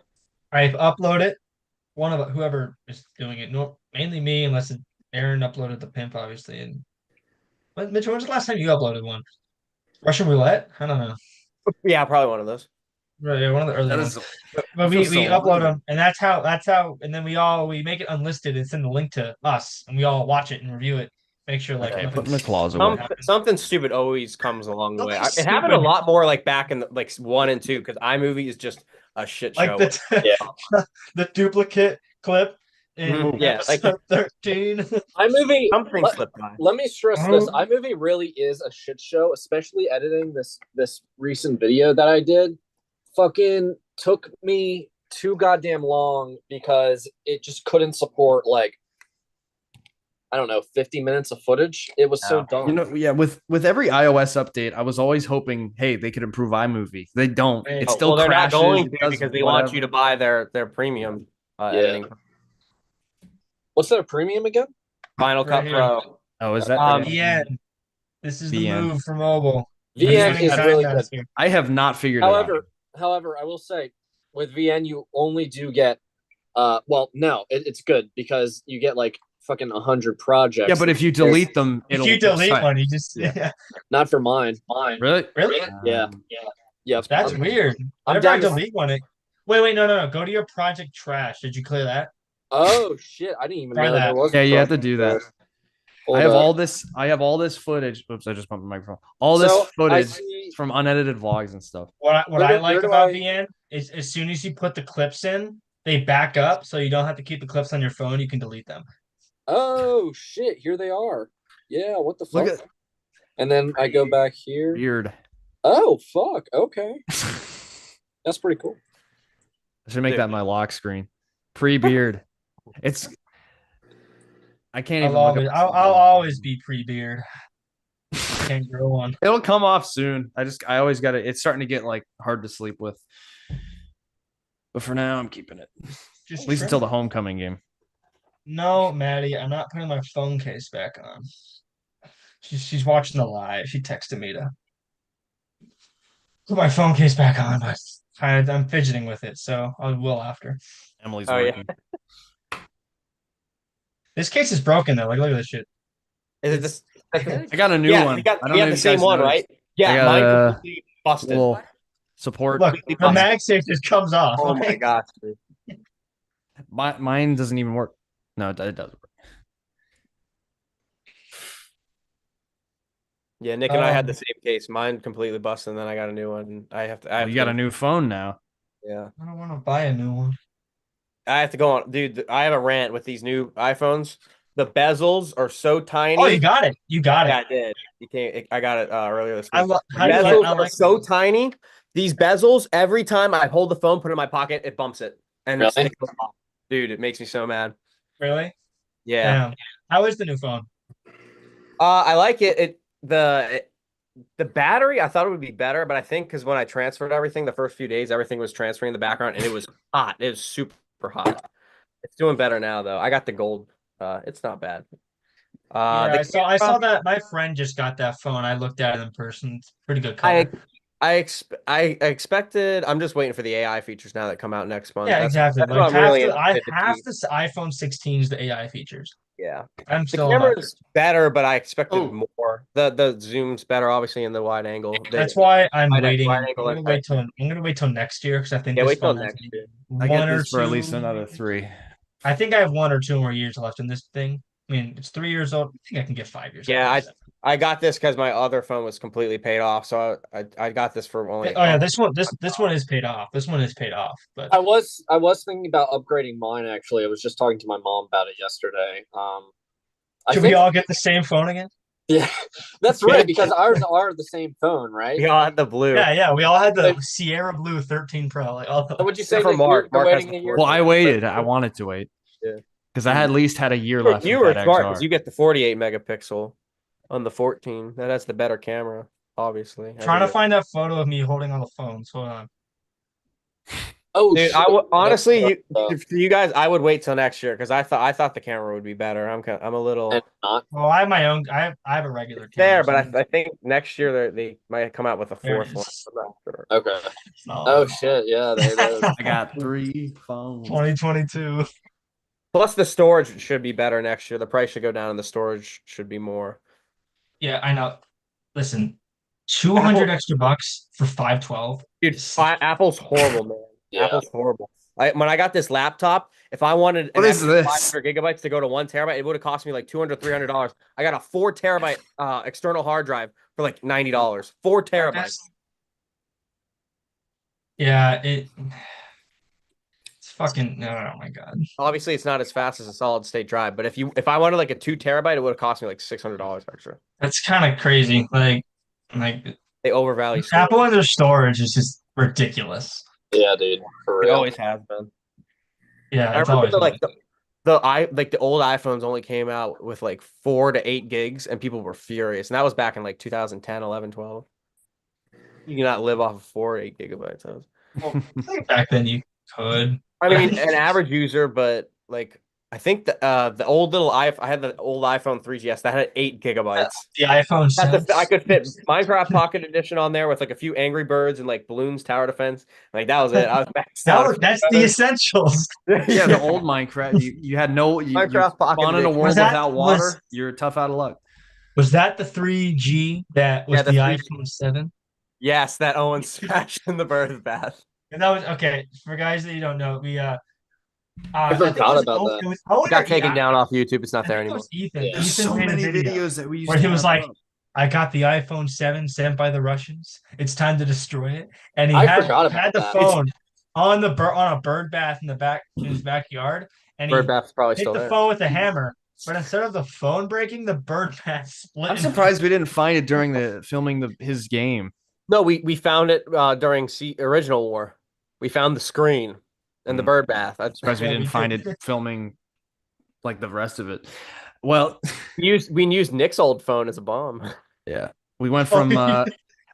I upload it. One of whoever is doing it, mainly me, unless Aaron uploaded the pimp, obviously. And but Mitchell, when was the last time you uploaded one? Russian roulette? I don't know. Yeah, probably one of those. Right, yeah, one of the early That ones. is But feels we so upload long. them, and that's how, and then we make it unlisted and send the link to us, and we all watch it and review it, make sure like Okay, nothing- put my claws away. Something stupid always comes along the way. Something It happened a stupid. lot more like back in the, like 1 and 2 because iMovie is just a shit show. like the duplicate clip in Mhm, yeah, like- episode 13. iMovie. Something Let, slipped by. let me stress this. Oh. iMovie really is a shit show, especially editing this recent video that I did. Fucking took me too goddamn long because it just couldn't support like I don't know 50 minutes of footage. It was so dumb. You know, yeah, with every iOS update, I was always hoping, hey, they could improve iMovie. They don't. Right. It Oh, still well, they're crashes. not going it to does because they want you to whatever. buy their premium Yeah. editing. What's their premium again? Final Right Cut here. Pro. Oh, is that? VN. This is the VN. move for mobile. VN Everything is that really I good. asked you. I have not figured it out. However, I will say with VN you only do get well no it's good because you get like fucking 100 projects. Yeah, but if you delete them, If it'll you delete decide. one, you just Yeah. not for mine. Really? Really? Yeah. Yep. That's I'm- weird. I'm Whenever I down to- delete one, wait, no. Go to your project trash. Did you clear that? Oh shit! I didn't even Try know that. there was. Yeah, a you have to project do that. there. Hold I have up. all this. I have all this footage. Oops, I just bumped the microphone. All this So, I footage see- from unedited vlogs and stuff. What Where I do- like where do about I- VN is as soon as you put the clips in, they back up, so you don't have to keep the clips on your phone. You can delete them. Oh shit! Here they are. Yeah. What the fuck? Look at And then I go back here. beard. Oh fuck! Okay, that's pretty cool. I should make that my lock screen. Pre-beard. It's. I can't even. I'll look always, up- I'll always be pre-beard. Can't grow one. It'll come off soon. I always got it. It's starting to get like hard to sleep with. But for now, I'm keeping it. Just At least trim until the it. homecoming game. No, Maddie, I'm not putting my phone case back on. She's watching the live. She texted me to put my phone case back on, but I'm fidgeting with it, so I will after. Emily's Oh, yeah. working. This case is broken though. Like, look at this shit. Is it this? I got a new yeah, one. we got I don't know the if you same guys one, noticed. right? Yeah, I got mine a completely busted. Little support. Look, Completely the busted. MagSafe just comes off. Oh my gosh. Dude. Mine doesn't even work. No, it doesn't work. Yeah, Nick and I had the Um, same case. Mine completely busted, and then I got a new one. I have to. I have You to got go- a new phone now. Yeah, I don't want to buy a new one. I have to go on, dude. I have a rant with these new iPhones. The bezels are so tiny. Oh, you got it. You got Yeah, it. I did. You can't. I got it earlier this week. I love. The How do you bezels like? I are like so tiny. These bezels, every time I hold the phone, put it in my pocket, it bumps it, and it's Really? dude, it makes me so mad. Really? Yeah. Damn. How is the new phone? I like it. The battery, I thought it would be better, but I think because when I transferred everything, the first few days, everything was transferring in the background, and it was hot. It was super hot. It's doing better now, though. I got the gold. It's not bad. Yeah, The I saw camera, that. My friend just got that phone. I looked at it in person. It's pretty good color. I expected. I'm just waiting for the AI features now that come out next month. Yeah, exactly. That's Like what I'm half really the, I interested to half see. this iPhone 16's the AI features. Yeah, I'm the still camera not- is better, but I expected Oh. more. The zoom's better, obviously, in the wide angle. That's why I'm wide- waiting. wide I'm angle gonna and wait till next year because I think Yeah, this wait till phone has next year. I get one or this for at least two- another 3. I think I have 1 or 2 more years left in this thing. I mean, it's 3 years old. I think I can get 5 years. Yeah, out of this. I got this because my other phone was completely paid off, so I got this for only. Oh yeah, this one is paid off. This one is paid off. But I was thinking about upgrading mine actually. I was just talking to my mom about it yesterday. I should think we all get the same phone again? yeah, that's right because ours are the same phone, right? We all had the blue. Yeah, we all had the Sierra Blue 13 Pro. Like all So would you say Except for that Mark. you're Mark has waiting the a year? Well, I for- waited. I wanted to wait. Yeah. Because I had at least had a year left. You with were that smart XR. because you get the 48 megapixel on the 14. That has the better camera, obviously. trying to find that photo of me holding on the phone. So hold on. Oh, Dude, shit. I would honestly, That's- for you guys, I would wait till next year because I thought the camera would be better. I'm a little and not. Well, I have my own. I have a regular there, camera. but so I think next year they might come out with a There it fourth one. is. I'm not sure. Okay. it's not- Oh shit! Yeah, I got 3 phones. 2022. Plus, the storage should be better next year. The price should go down, and the storage should be more. Yeah, I know. Listen, 200 extra bucks for 512. Dude, Apple's horrible, man. Yeah. Apple's horrible. When I got this laptop, if I wanted What an is extra this? 500 gigabytes to go to 1 terabyte, it would have cost me like $200, $300. I got a 4 terabyte external hard drive for like $90. 4 terabytes. Yeah, it's fucking. Oh my god. Obviously, it's not as fast as a solid state drive, but if I wanted like a 2 terabyte, it would have cost me like $600 extra. That's kind of crazy. Like They overvalue storage. Apple and their storage is just ridiculous. Yeah, dude. For It real. always has been. Yeah, I it's remember always the old iPhones only came out with like 4 to 8 gigs, and people were furious. And that was back in like 2010, 11, 12. You cannot live off of 4 or 8 gigabytes. back then you could. I mean, an average user, but like I think the old little I had the old iPhone 3GS that had 8 gigabytes. The iPhone I could fit Minecraft Pocket Edition on there with like a few Angry Birds and like Balloons Tower Defense. Like that was it. I was maxed out. that's the essentials. Yeah, the old Minecraft. You had no. You Minecraft Pocket spawn in a Edition. world that- without water. was- You're tough out of luck. Was that the 3G that was Yeah, the the 3G. iPhone 7? Yes, that Owen smash in the birth bath. And that was okay. For guys that you don't know, we I think it forgot was about Owen- that. It was Owen It got or taken Ethan. down off YouTube. It's I not there think it anymore. was Ethan. Yeah. Ethan There's so made a many video videos that we used where to he was have like, up. I got the iPhone 7 sent by the Russians. It's time to destroy it. And he I had, forgot had about the that. phone on a bird bath in his backyard. And Bird he bath's probably hit still the there. phone with a hammer. But instead of the phone breaking, the bird bath split. I'm in surprised we didn't find it during the filming his game. No, we found it during original war. We found the screen and the Hmm. bird bath. I Surprised we Yeah, didn't we find did. it filming like the rest of it. Well, we used Nick's old phone as a bomb. yeah, we went Oh, from yeah.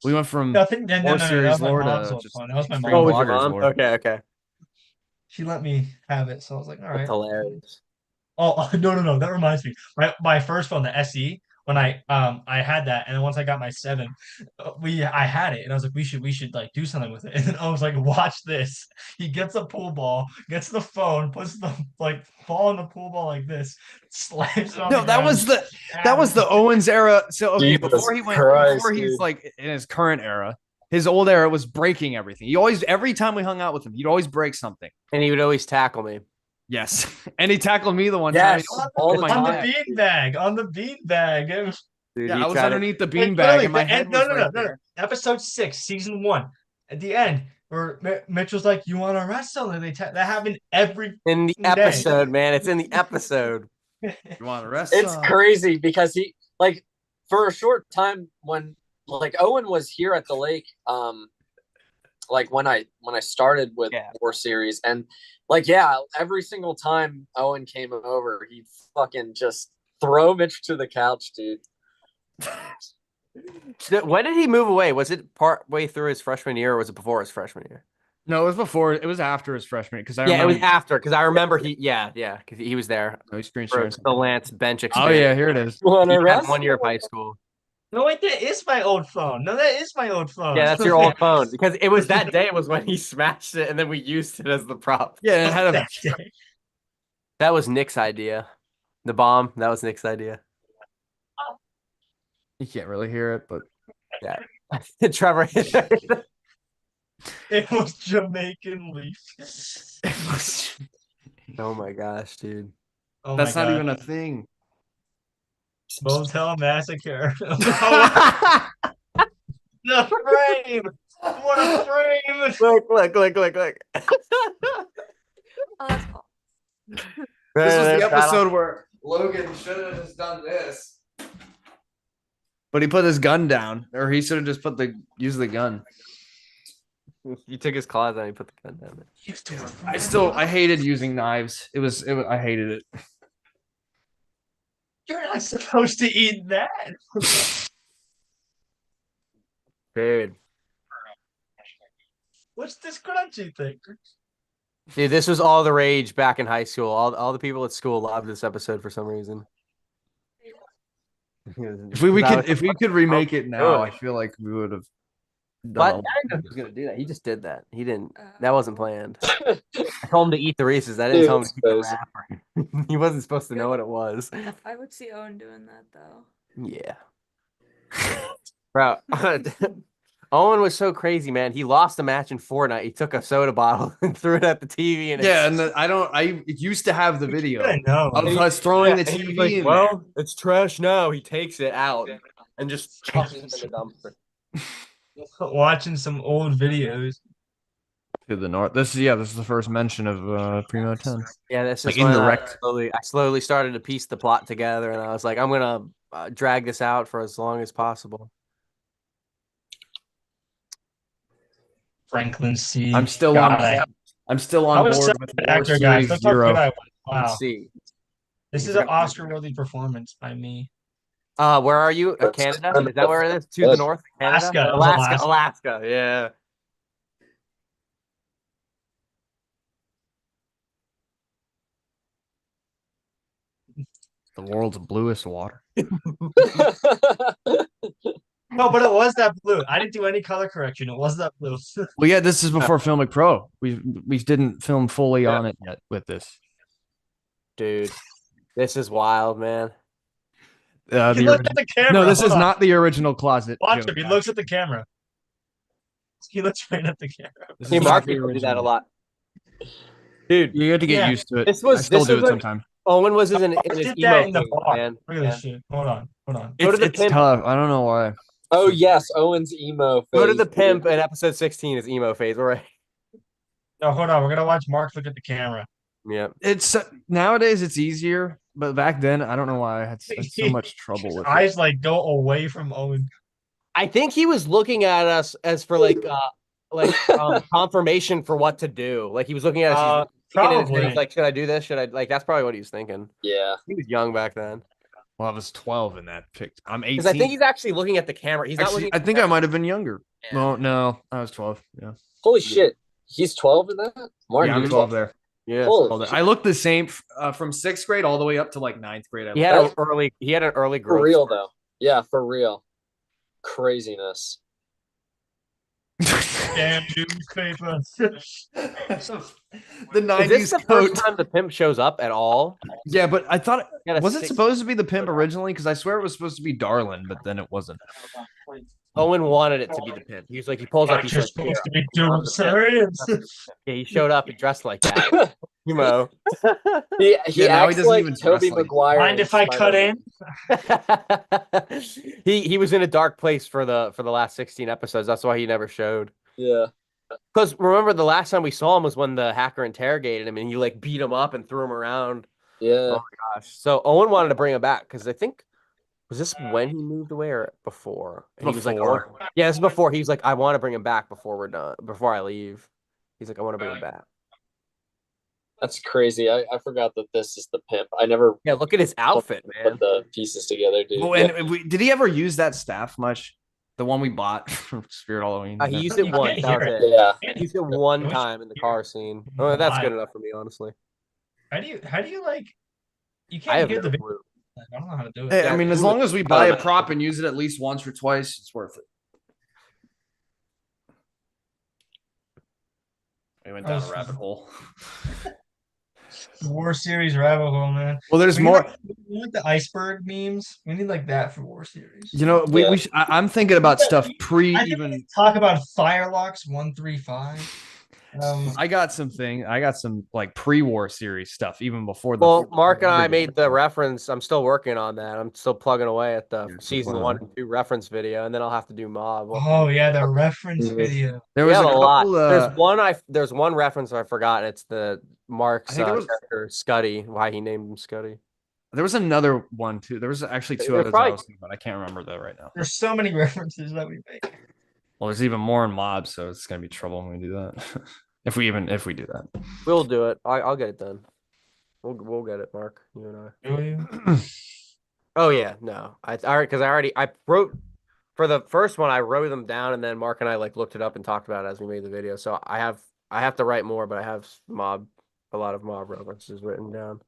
Nothing. No, War that Series was my lore to mom's old just phone. That was my free Oh, mom's. was your bloggers mom? lore. Okay. She let me have it, so I was like, all That's right. hilarious. Oh no, that reminds me. My first phone, the SE, when I had that, and then once I got my 7, I had it, and I was like, we should like do something with it. And then I was like, watch this. He gets a pool ball, gets the phone, puts the like ball in the pool ball like this, slams it on No, the that ground, was the Owens era. So okay, Jesus before he went, Christ, before he's dude. like in his current era, his old era was breaking everything. He always, every time we hung out with him, he'd always break something. And he would always tackle me. Yes, and he tackled me the one Yes, time. all the on the time. beanbag, on the beanbag. It was Dude, Yeah, he I was tried to- underneath the Like, beanbag, literally, and my the head end- was no, right there. Episode 6, season 1, at the end, where Mitch was like, "You want to wrestle?" And that happened every. in the day. episode, man. It's in the episode. You want to rest? It's crazy because he like for a short time when like Owen was here at the lake, like when I started with Yeah. War Series, and like yeah, every single time Owen came over, he'd fucking just throw Mitch to the couch, dude. When did he move away? Was it part way through his freshman year, or was it before his freshman year? No, it was before. It was after his freshman because I Yeah, it was remember. after because I remember because he was there Oh, he's screen for sharing. the Lance bench Oh experience. yeah, here it is. Wanna He had wrestle? 1 year of high school. No, wait, that is my old phone. No, that is my old phone. Yeah, that's your old phone because it was that day was when he smashed it and then we used it as the prop. Yeah, it had a. That day. That was Nick's idea. The bomb. That was Nick's idea. You can't really hear it, but Trevor. It was Jamaican leaf. Oh my gosh, dude. Oh that's my not God. even a thing. Motel Massacre. The frame. What a frame. Look. Oh, that's cool. This was the episode where Logan should have just done this. But he put his gun down, or he should have just used the gun. You took his claws out and you put the gun down there. I hated using knives. I hated it. You're not supposed to eat that. Dude. What's this crunchy thing? Dude, this was all the rage back in high school. All the people at school loved this episode for some reason. If we could remake it now, I feel like we would have. But I didn't know he was gonna do that. He just did that. He didn't. That wasn't planned. I told him to eat the Reese's. I didn't tell him to eat the wrapper. He wasn't supposed to know what it was. I would see Owen doing that though. Yeah. Bro, Owen was so crazy, man. He lost a match in Fortnite. He took a soda bottle and threw it at the TV. And I used to have the video. I know. I was throwing the and he's TV like, in well, it's trash now. He takes it out and just chucks it in the dumpster. Watching some old videos. To the north. This is the first mention of Primo 10. Yeah, this Like is when indirect. I slowly started to piece the plot together, and I was like, I'm gonna drag this out for as long as possible. Franklin C. I'm still God, on I was board such with an War actor, Series guys. Look how good 0. I was. Let's Wow. see. This is an Oscar-worthy performance by me. Where are you? Canada? Is that where it is? To the north? Canada? Alaska. Alaska. Yeah. The world's bluest water. No, but it was that blue. I didn't do any color correction. It was that blue. Well, yeah, this is before Filmic Pro. We didn't film fully on it yet with this. Dude, this is wild, man. He looked at the camera. No, this Hold is on. not the original closet. Watch joke, him. He guys. looks at the camera. He looks right at the camera. This See, is Mark not the people do that original. a lot. Dude, You have to get Yeah. used to it. This was- I still this do was it like- sometimes. Owen was in I his did emo that in the phase, bar. man. Look at this shit. Hold on. Go to It's, the it's pimp. tough. I don't know why. Oh yes, Owen's emo phase. Go to the pimp in episode 16 is emo phase. All right. No, hold on. We're gonna watch Mark look at the camera. Yeah. It's nowadays it's easier, but back then I don't know why I had so much trouble His with it. eyes like go away from Owen. I think he was looking at us as for confirmation for what to do. Like he was looking at us. He's looking at his head, Probably. he's like, should I do this? Should I that's probably what he was thinking. Yeah. He was young back then. Well, I was 12 in that pic. I'm 18. Because I think he's actually looking at the camera. He's not Actually, looking I at think the I might have been younger. Yeah. Well, no, I was 12. Yeah, Holy shit. He's 12 in that? Mark, yeah, I'm you're 12 there. Yeah. Holy I looked the same from 6th grade all the way up to like 9th grade. He had an early growth. For real spurt. though. Yeah, for real. Craziness. Damn newspaper. The Is this 90s the coat. first time the pimp shows up at all? Yeah, but I thought Got a was it six- supposed to be the pimp originally? Because I swear it was supposed to be Darlin, but then it wasn't. Owen wanted it to be the pimp. He was like, he pulls up. What He's you're like, supposed to be I'm doing, the serious. yeah, he showed up and dressed like that. Emo. He Yeah, now he acts doesn't like even Toby dress like- Maguire. Mind if I cut in? he was in a dark place for the last 16 episodes. That's why he never showed. Yeah. Because remember the last time we saw him was when the hacker interrogated him and you like beat him up and threw him around. Yeah. Gosh. So Owen wanted to bring him back because I think was this when he moved away or before? And he was like, Before. "Oh." Yeah, this is before. He was like, I want to bring him back before we're done, before I leave. He's like, I want to bring him back. That's crazy. I forgot that this is the pimp. I never Yeah, look at his outfit, man. put the pieces together, dude. Oh, Yeah. and did he ever use that staff much? The one we bought from Spirit Halloween. He used it You once. can't That was hear it. Yeah. He used it one time in the car scene. Oh, that's good enough for me, honestly. How do you like? You I can't have hear no the video. clue. I don't know how to do it. Hey, I mean, as long as we buy Oh, a prop and use it at least once or twice, it's worth it. We went down a rabbit hole. War Series rabbit hole, man. Well, there's We need, more. like, we need the iceberg memes. We need like that for War Series. You know, I'm thinking about stuff pre I think we even. need to talk about Firelocks 135. I got some like pre-war series stuff even before the. Well, Mark and I made the reference. I'm still working on that. I'm still plugging away at the You're still season plugging 1 away. and 2 reference video, and then I'll have to do mob. We'll have to Oh do- yeah, the reference Mhm. video. There We was have a a lot. couple. There's one reference I forgot. And it's the Mark's I think there was- character Scuddy. Why he named him Scuddy. There was another one too. There was actually two There's others I probably- was thinking about. I can't remember though right now. There's so many references that we make. Well, there's even more in mob, so it's gonna be trouble when we do that. if we do that. We'll do it. I'll get it done. We'll get it, Mark. You and I. Do you? Oh yeah, no. I wrote for the first one. I wrote them down, and then Mark and I like looked it up and talked about it as we made the video. So I have to write more, but I have a lot of mob references written down.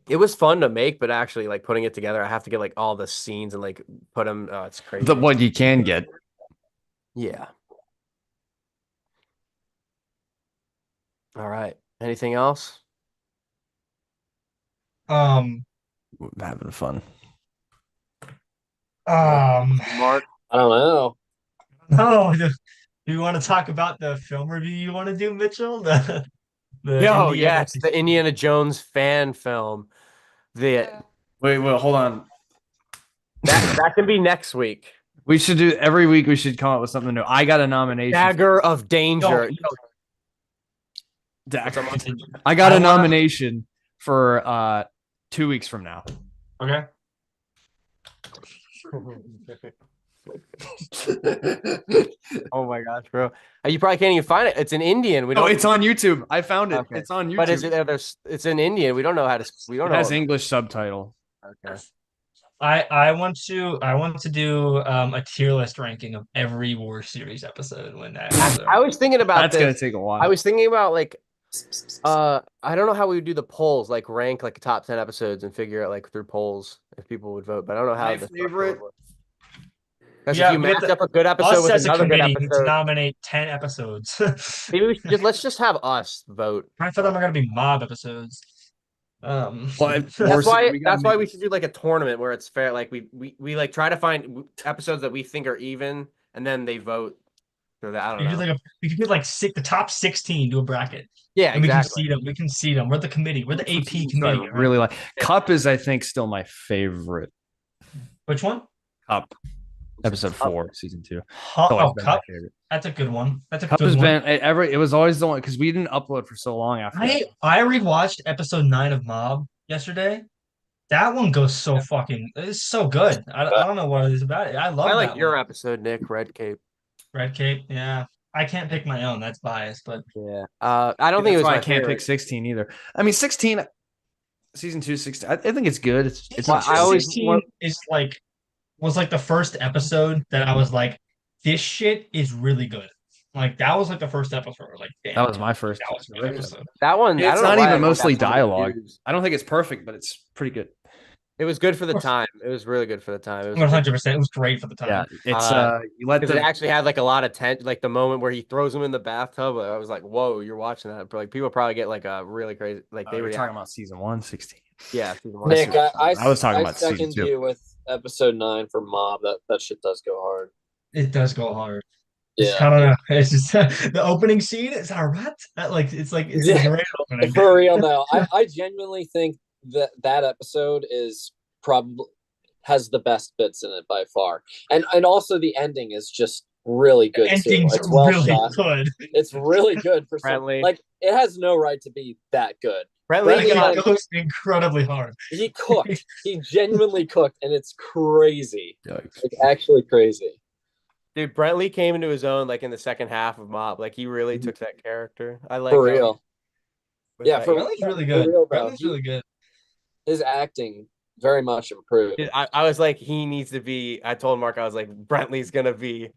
It was fun to make, but actually like putting it together, I have to get like all the scenes and like put them. It's crazy. The what you can get. Yeah. All right. Anything else? Um, Having fun. Mark. I don't know. no, do you want to talk about the film review you want to do, Mitchell? The Oh Indiana- yes, the Indiana Jones fan film. The Wait, hold on. that can be next week. We should do every week. We should come up with something new. I got a nomination. Dagger of Danger. Dagger. Continue. I got I a wanna- nomination for 2 weeks from now. Okay. Oh my gosh, bro! You probably can't even find it. It's in Indian. We Oh, don't. it's on YouTube. I found it. Okay. It's on YouTube. But is it? It's in Indian. We don't know how to. We don't It know. has English subtitle. Okay. I want to do a tier list ranking of every War Series episode when that. I was thinking about That's gonna this. take a while. I was thinking about like I don't know how we would do the polls, like rank like top 10 episodes and figure out like through polls if people would vote. But I don't know how My the favorite- Because Yeah, if you we have match to- up a good episode Us with as a another good committee need to episode, nominate 10 episodes. maybe we should let's just have us vote. I thought them are gonna be mob episodes. Well, That's Worse, why we gotta that's why make- we should do like a tournament where it's fair. Like we like try to find episodes that we think are even, and then they vote. So that I don't You could know. like we could do like the top 16 do a bracket. Yeah, And exactly. we can see them. We can see them. We're the committee. We're the AP I committee. right? really like Cup is I think still my favorite. Which one? Cup. Episode 4, season 2. Oh, Always been my Cup. favorite. That's a good one. That's a Cup good has one. been it was always the one because we didn't upload for so long after. I rewatched episode 9 of Mob yesterday. That one goes so fucking. It's so good. I don't know what it is about it. I love. I like that your one. episode, Nick Red Cape. Red Cape. Yeah, I can't pick my own. That's biased, but Yeah. I don't think it That's was why my I can't favorite. pick 16 either. I mean 16 season 2 16 I think it's good. It's Well, not I always 16 want- is like was like the first episode that I was like, this shit is really good. Like that was like the first episode. Like damn, that was my first. that was a good episode. That one. I It's don't know not why even I got mostly so many dialogue. views. I don't think it's perfect, but it's pretty good. It was good for the course. time. It was really good for the time. It was 100%. It was great for the time. Yeah, it's you let because it the actually had like a lot of tension. Like the moment where he throws him in the bathtub, I was like, "Whoa, you're watching that!" But like people probably get like a really crazy. Like they they were were talking about season 1 16. Yeah, season one. Nick, I was talking about season second 2. you with episode 9 for Mob. That shit does go hard. It does go hard. It's Yeah, kind of it's just the opening scene is all right. It's like it's Yeah. a great opening. for real though. I genuinely think that episode is probably has the best bits in it by far, and also the ending is just really good too. Ending's It's well really shot. good. It's really good for some, Friendly. like it has no right to be that good. Brett Brett Lee, Lee- Like, it goes incredibly hard. He cooked. He genuinely cooked, and it's crazy. Yikes. Like actually crazy. dude, Brent Lee came into his own like in the second half of Mob. Like he really Mm-hmm. took that character. I like For how- real. with Yeah, that- for Bradley's really for good. real, though. Bradley's really good. His acting very much improved. Dude, I was like, he needs to be. I told Mark, I was like, Brentley's gonna be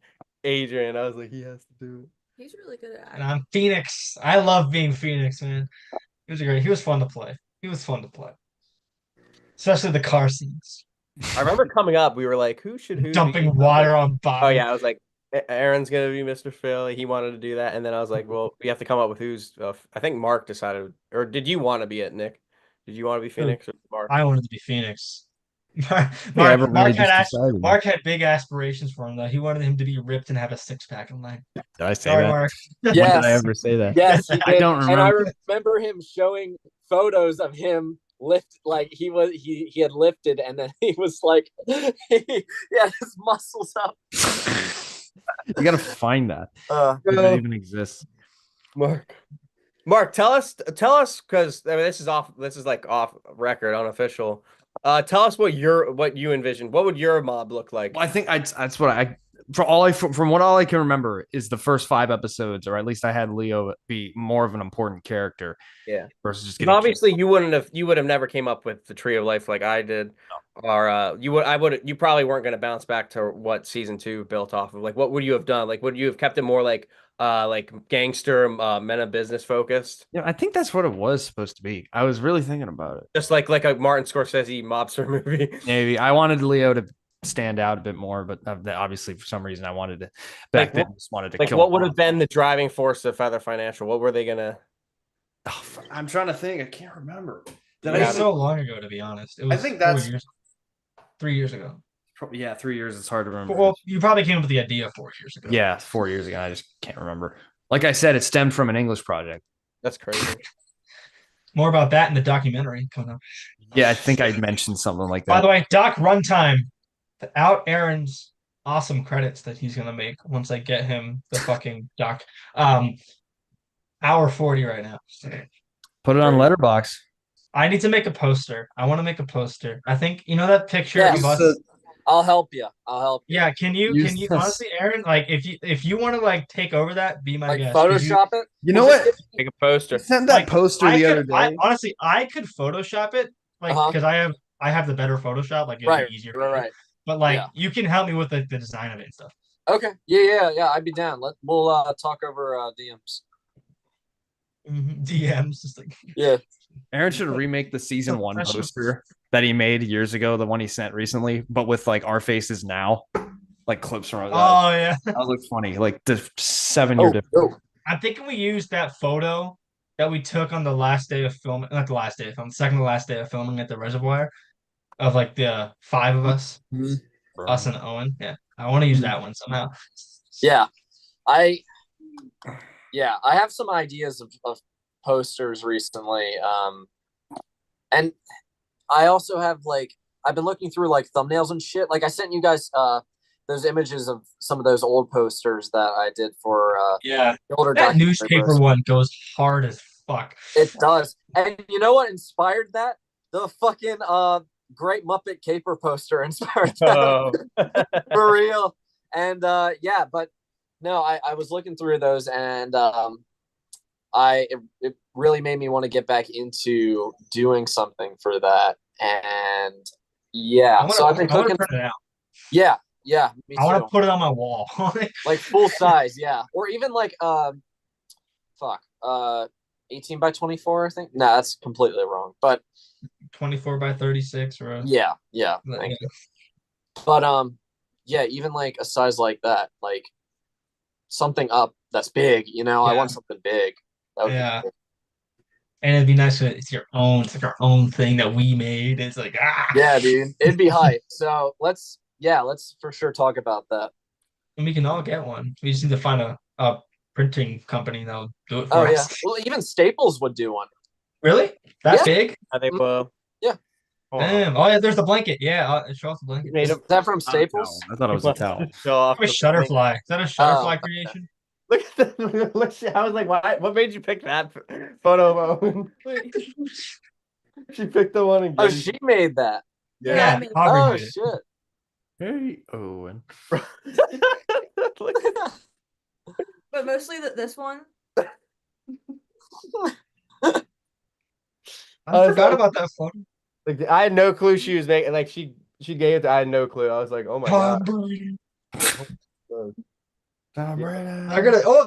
Adrian. I was like, he has to do it. He's really good at And acting. I'm Phoenix. I love being Phoenix, man. He was great. He was fun to play. He was fun to play. Especially the car scenes. I remember coming up, we were like, who should who be? Dumping water on Bobby. Oh yeah, I was like, Aaron's gonna be Mr. Phil. He wanted to do that, and then I was like, well, we have to come up with who's. I think Mark decided, or did you want to be it, Nick? Did you want to be Phoenix or Mark? I wanted to be Phoenix. ever really just decided. Mark had big aspirations for him though. He wanted him to be ripped and have a six pack in line. Did I say Sorry, that? Mark. When Yes. did I ever say that? Yes, he I did. don't And I remember. remember him showing photos of him lift, like he had lifted, and then he was like, he had his muscles up. You gotta find that. If it even exists. Mark, tell us, because I mean, this is like off record, unofficial. Tell us what you envisioned. What would your mob look like? Well, I think that's what from what all I can remember is the first 5 episodes, or at least I had Leo be more of an important character. Yeah. Versus just And getting obviously, you would have never came up with the Tree of Life like I did, or you probably weren't going to bounce back to what season 2 built off of. Like, what would you have done? Like, would you have kept it more like gangster, men of business focused? Yeah, I think that's what it was supposed to be. I was really thinking about it. Just like a Martin Scorsese mobster movie. Maybe I wanted Leo to stand out a bit more, but obviously for some reason I wanted to back then just wanted to Like, kill what him would off. have been the driving force of Feather Financial? What were they gonna? Oh, I'm trying to think. I can't remember. It was so long ago, to be honest. It was I think that's 3 years ago. yeah, 3 years. It's hard to remember. Well, you probably came up with the idea 4 years ago. Yeah, 4 years ago. I just can't remember. Like I said, it stemmed from an English project. That's crazy. More about that in the documentary coming up. Yeah, I think I mentioned something like that. By the way, Doc Runtime, out Aaron's awesome credits that he's gonna make once I get him the fucking doc. Hour 40 right now. Put it on Letterbox. I need to make a poster. I want to make a poster. I think you know that picture Yes. of us. I'll help you. Yeah, can you Use honestly, Aaron, like if you want to like take over that, be my Like guest. 'Cause Photoshop it. You know what? Make a poster. I sent that Like, poster I the other could, day. honestly, I could Photoshop it, like Uh-huh. because I have the better Photoshop, like it'd Right. be easier. Right. But like Yeah. you can help me with the design of it and stuff. Okay. Yeah. I'd be down. We'll talk over DMs. DMs, just like Yeah. Aaron should remake the season 1 Professional. poster that he made years ago, the one he sent recently, but with like our faces now, like clips from that. oh yeah. That looks funny. Like the 7-year difference. Oh. I'm thinking we used that photo that we took on the last day of filming, not the last day of filming, second to last day of filming at the reservoir, of like the 5 of us, us and Owen. Yeah, I want to use that one somehow. Yeah. I have some ideas of posters recently. And I also have I've been looking through like thumbnails and shit. Like I sent you guys those images of some of those old posters that I did for Yeah, the older that documentary newspaper bros. one goes hard as fuck. It does. And you know what inspired that? The fucking Great Muppet Caper poster inspired that. Oh. For real. And but no, I was looking through those, and it really made me want to get back into doing something for that. And so I've been I wanna cooking. print it out. Yeah, me I want too. to put it on my wall. Like full size, yeah, or even like 18 by 24. I think no, that's completely wrong. But 24 by 36 or yeah. Thank you. But even like a size like that, like something up that's big. I Yeah. want something big. That would be Yeah. cool. And it'd be nice if it's your own. It's like our own thing that we made. It's like Yeah, dude, it'd be hype. So let's for sure talk about that. And we can all get one. We just need to find a printing company that'll do it for Oh us. yeah, well even Staples would do one. Really? That Yeah. big? I think Yeah. hold on. Damn. Oh yeah, there's the blanket. Yeah, show off the blanket. Made Is up. that from Staples? I thought it was a towel. Show off A the- shutterfly. Is that a shutterfly okay. creation? Look at that. I was like, why? What made you pick that photo of Owen? She picked the one again. Oh, she made that. Yeah, I mean- Aubrey Oh made it. shit. Hey, Owen. Look at that. But mostly this one. I forgot about that photo. Like, I had no clue she was making. Like she gave it. I had no clue. I was like, oh my Tom god. Brady. Tom Brady.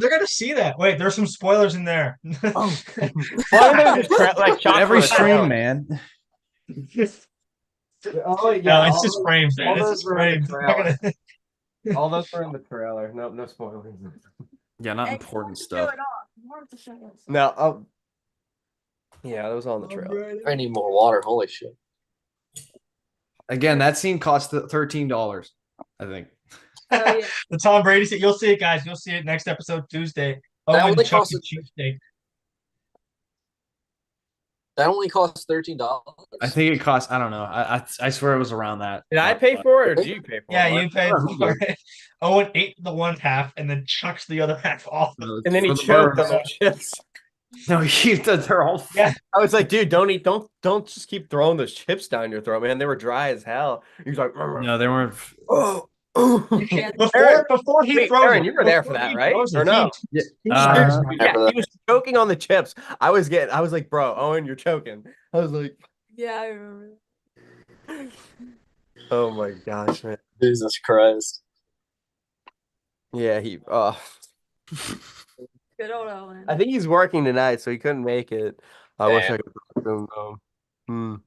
They're gonna see that. Wait, there's some spoilers in there. Why did they just like chop Every for a stream, sound? man. Oh, No, it's just frames, man. all It's those just were in the frames. I'm not trailer. gonna- All those were in the trailer. No spoilers. Yeah, not Hey, important show stuff. it off. You want to show us. No. Yeah, that was all in the trailer. I need more water. Holy shit. Again, that scene cost $13, I think. Oh, yeah. The Tom Brady scene. You'll see it, guys. You'll see it next episode Tuesday. That Owen only Chuck cost and cheesesteak. That only costs $13. I think it cost. I don't know. I swear it was around that. Did I pay for it or did you pay for Yeah, it? you paid for it. Owen ate the one half and then chucks the other half off. And then he For the choked on birds. the chips. No, they're all. Yeah. I was like, dude, don't eat, don't just keep throwing those chips down your throat, man. They were dry as hell. He was like, No, they weren't. oh. Yeah. Before he Wait, throws Aaron, it, you were there for before that, he right? throws Or it, no? Yeah. he Uh, Yeah, he was choking on the chips. I was like, bro, Owen, you're choking. I was like, Yeah, I remember. oh my gosh, man. Jesus Christ. Yeah, he Good old Owen. I think he's working tonight, so he couldn't make it. I wish Damn. I could talk to him though.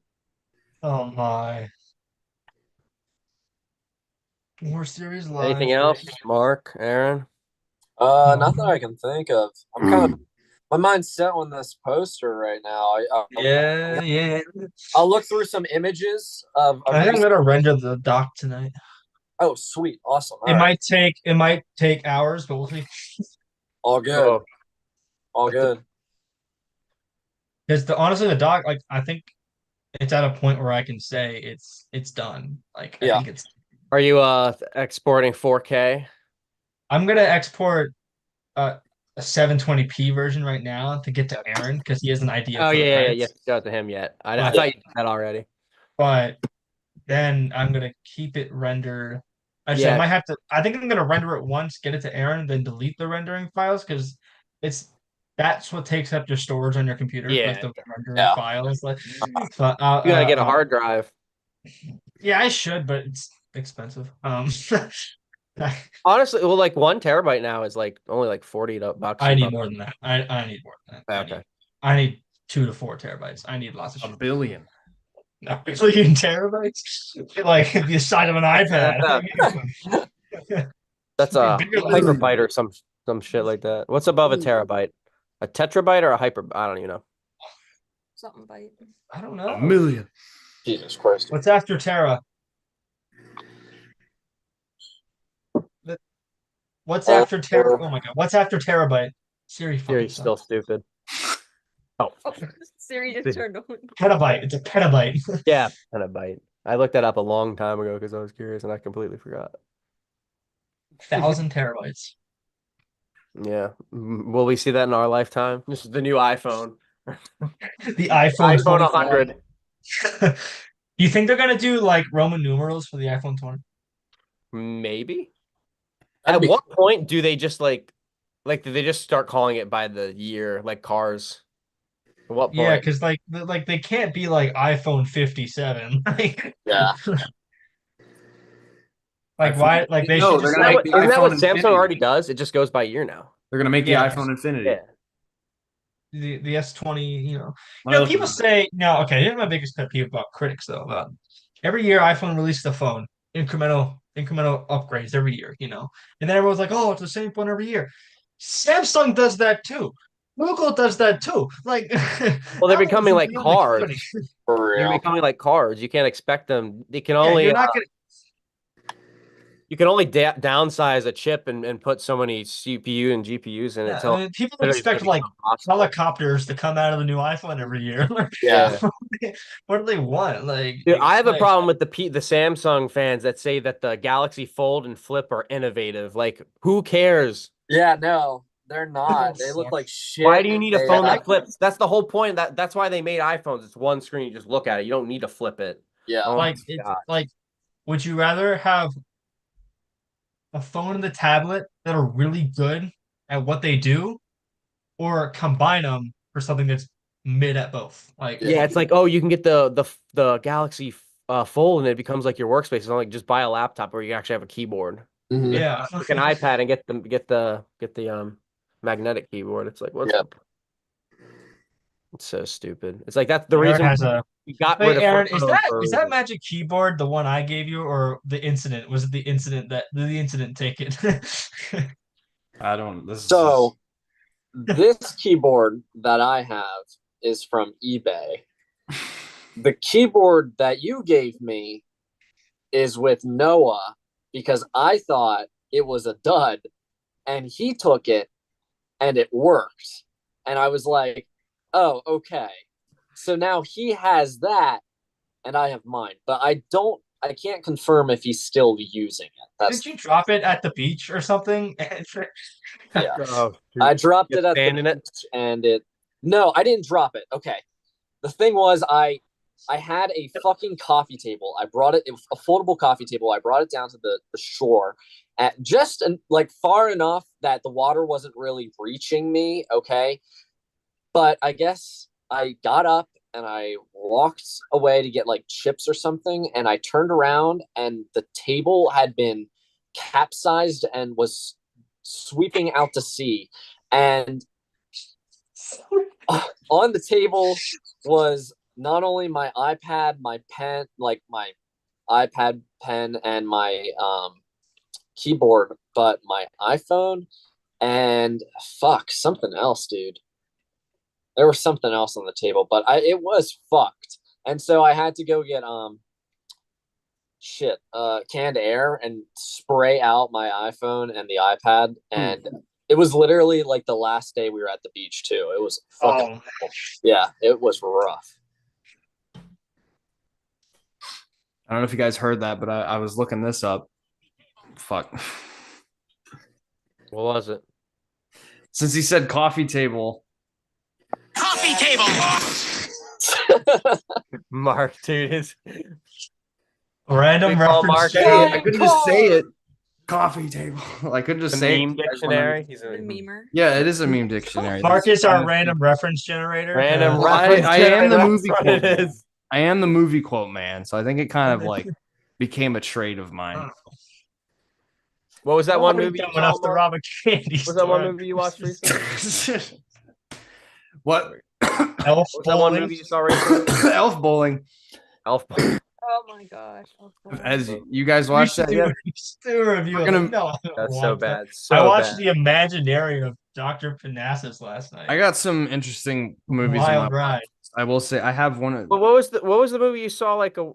Oh my. More series live. Anything else? Mark, Aaron? Not that I can think of. I'm kind of my mind's set on this poster right now. Yeah. I'll look through some images of. I think I'm gonna render the doc tonight. Oh, sweet, awesome. It might take hours, but we'll see. All good. Oh, All good. Because honestly, the doc, like I think it's at a point where I can say it's done. Like I Yeah. think it's. are you exporting 4K? I'm gonna export a 720p version right now to get to Aaron because he has an idea. Oh for the yeah, credits. you have to show it to him yet. I But- thought you did that already. But then I'm gonna keep it rendered. Actually, Yeah. I might have to. I think I'm gonna render it once, get it to Aaron, then delete the rendering files because that's what takes up your storage on your computer. Yeah. Like the rendering Yeah. files. Like, so, You gotta get a hard drive. Yeah, I should, but it's expensive. Honestly, well, like 1 terabyte now is like only like $40. I need more than that. I need more than that. Okay. I need 2 to 4 terabytes. I need lots of A shit. billion. Not really in terabytes. Like the size of an iPad. That's a Bigger than- hyperbyte or some shit like that. What's above a terabyte? A tetrabyte or a hyper? I don't even know. Something bite. I don't A know. million. Jesus Christ. What's after Terra? What's after Terra? Oh my god. What's after terabyte? Siri fucking Siri's still sucks. stupid. Oh, Oh, Siri just turned on. Petabyte. It's a petabyte. yeah, petabyte. I looked that up a long time ago because I was curious and I completely forgot. 1,000 terabytes. Yeah. Will we see that in our lifetime? This is the new iPhone. The iPhone iPhone 25. 100. Do you think they're gonna do like Roman numerals for the iPhone 20? Maybe. That'd At be what point do they just like do they just start calling it by the year like cars? At what point? Yeah, because like they can't be like iPhone 57. Like, Yeah. like why? Like they No, should they're just gonna like, make the Isn't that what iPhone Samsung Infinity. already does? It just goes by year now. They're gonna make Yeah. the iPhone Infinity. Yeah. the S20. You know, When I look people at- say no. Okay, here's my biggest pet peeve about critics though. Every year iPhone releases the phone, incremental upgrades every year. You know, and then everyone's like, oh, it's the same phone every year. Samsung does that too. Google does that too. Like, Well, they're Apple becoming isn't like the only cars. company. For They're real. becoming like cars. You can't expect them. They can Yeah, only you're not gonna. you can only downsize a chip and put so many CPU and GPUs in it. Yeah, Till I mean, people literally expect it's like gonna become impossible. helicopters to come out of the new iPhone every year. Yeah. What do they want? Like, Dude, I have a like- problem with the Samsung fans that say that the Galaxy Fold and Flip are innovative. Like, who cares? Yeah, no, they're not. They look like shit. Why do you need a They- phone that flips? That's the whole point. That's why they made iPhones. It's one screen. You just look at it. You don't need to flip it. Yeah. Oh Like, my it's God. like, would you rather have a phone and the tablet that are really good at what they do, or combine them for something that's mid at both? Like, Yeah, it's like, oh, you can get the Galaxy Fold and it becomes like your workspace. It's not like just buy a laptop where you actually have a keyboard, Mhm. yeah, like an iPad, and get the magnetic keyboard. It's like what's Yep. it's so stupid. It's like that's the Aaron reason has a. we got Wait, rid of Aaron, flip is phones that for a is that reason. Magic Keyboard the one I gave you, or the incident? Was it the incident that the incident ticket? I don't. This is So, this keyboard that I have is from eBay. The keyboard that you gave me is with Noah because I thought it was a dud and he took it and it worked. And I was like, oh, okay. So now he has that and I have mine, but I can't confirm if he's still using it. Did you drop it at the beach or something? Yeah. Oh, I dropped You it at the abandoned it? beach and no, I didn't drop it. Okay. The thing was I had a fucking coffee table. I brought it was a foldable coffee table. I brought it down to the shore at just like far enough that the water wasn't really reaching me. Okay. But I guess I got up and I walked away to get like chips or something. And I turned around and the table had been capsized and was sweeping out to sea. And on the table was not only my iPad, my pen, like my iPad pen and my keyboard, but my iPhone and fuck something else, dude. There was something else on the table, but it was fucked. And so I had to go get canned air and spray out my iPhone and the iPad. And it was literally like the last day we were at the beach too. It was fucking yeah, it was rough. I don't know if you guys heard that, but I was looking this up. Fuck. What was it? Since he said coffee table. Coffee table. Mark, dude, is Random We call reference. Mark generator. I couldn't just say it. Coffee table. I couldn't just the say meme it. dictionary. He's The a memer. Yeah, it is a meme dictionary. Mark is our random reference generator. random Well, I- reference. I am the generator, movie that's what quote it man. is. I am the movie quote man, so I think it kind of like became a trait of mine. What was that I'm one already movie? you dumb saw, enough to Mark? rob a candy What was that one store. movie you watched recently? What? Elf What was that one bowling. movie you saw recently? Elf bowling. Elf. Oh my gosh. As you guys We watched should that do, yet? we should do a review. We're of gonna- it. No, I don't That's want so to. bad. So I watched bad. the Imaginary of Dr. Panassus last night. I got some interesting movies. In my Wild ride. I will say I have one. But what was the movie you saw? Like a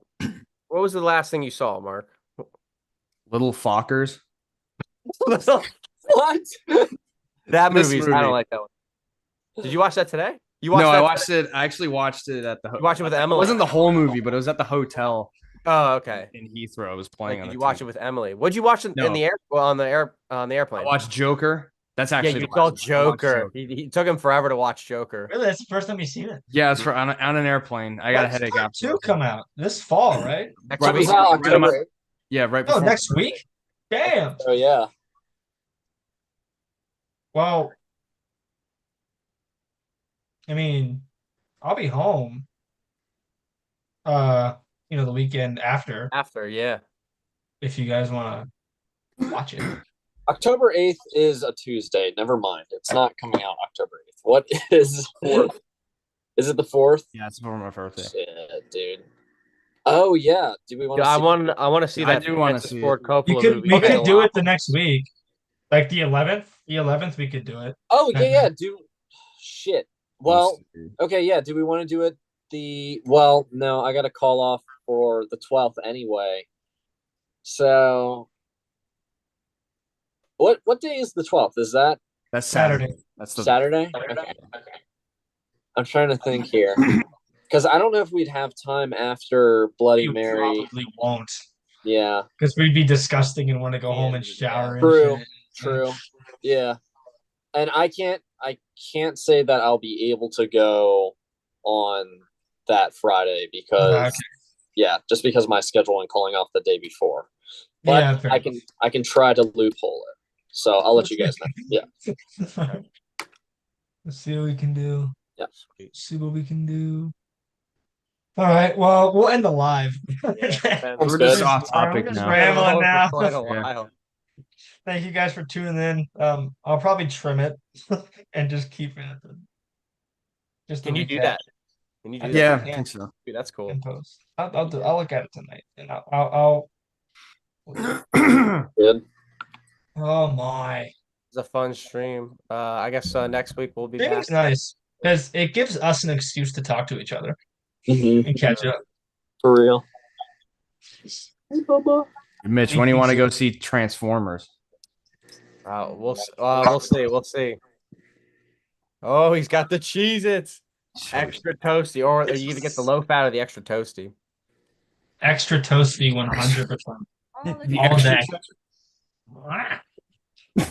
what was the last thing you saw, Mark? Little Fockers. that What? movie. movie. I don't like that one. Did you watch that today? You watched No, that I watched it. I actually watched it at the. You watched it with It Emily. wasn't the whole movie, but it was at the hotel Oh, okay. in Heathrow. It was Like, playing. did on you the watch TV. it with Emily? What'd you watch in No. the air? Well, on the airplane. I watched Joker. That's Yeah, actually you the saw last one. I watched Joker. He took him forever to watch Joker. Really, that's the first time you've seen it. Yeah, it's for on an airplane. I got a When's headache part after. two come out this fall, right? Next Right It was week. out Right on my- October 8th. Yeah, right Oh, before. next week. Damn. Oh yeah. Well, I mean, I'll be home. The weekend after, After, yeah. if you guys want to watch it. October 8th is a Tuesday. Never mind. It's not coming out October 8th. What is 4th? Is it the 4th? Yeah, it's for my birthday. Shit, dude. Oh yeah. Do we want to I want to see I that. do wanna Francis see Ford it. Coppola We could movie. we Okay. could do it the next week, like the 11th. The 11th we could do it. Oh yeah. Do shit. Well, Let's see. okay, yeah. Do we want to do it well, no, I gotta call off for the 12th anyway. So what day is the 12th? Is that That's Saturday. Saturday. That's the Saturday? Okay. I'm trying to think here. Because I don't know if we'd have time after Bloody You Mary. probably won't, Yeah, because we'd be disgusting and want to go home and Yeah. shower. and True. shit. true. Yeah. And I can't say that I'll be able to go on that Friday because Okay. yeah, just because of my schedule and calling off the day before. But Yeah, fair I can try to loophole it. So I'll let you guys know. Yeah. enough. Let's see what we can do. Yeah. See what we can do. All right. Well, we'll end the live. Sounds We're good. just off topic We're just now. rambling now. Quite a Yeah. while. Thank you guys for tuning in. I'll probably trim it and just keep it. Just Can to you do recap that? Can you do Yeah, that? I think so. Dude, that's cool. in post. I'll look at it tonight and I'll Good. oh my. It's a fun stream. I guess next week we'll be Maybe back. it's nice because it gives us an excuse to talk to each other Mhm. and catch up. For real. Mitch, when do you want to go see Transformers? We'll see. We'll see. Oh, he's got the Cheez-Its. Extra toasty, or you either get the low fat or the extra toasty. Extra toasty 100%. Oh, look The at All extra day.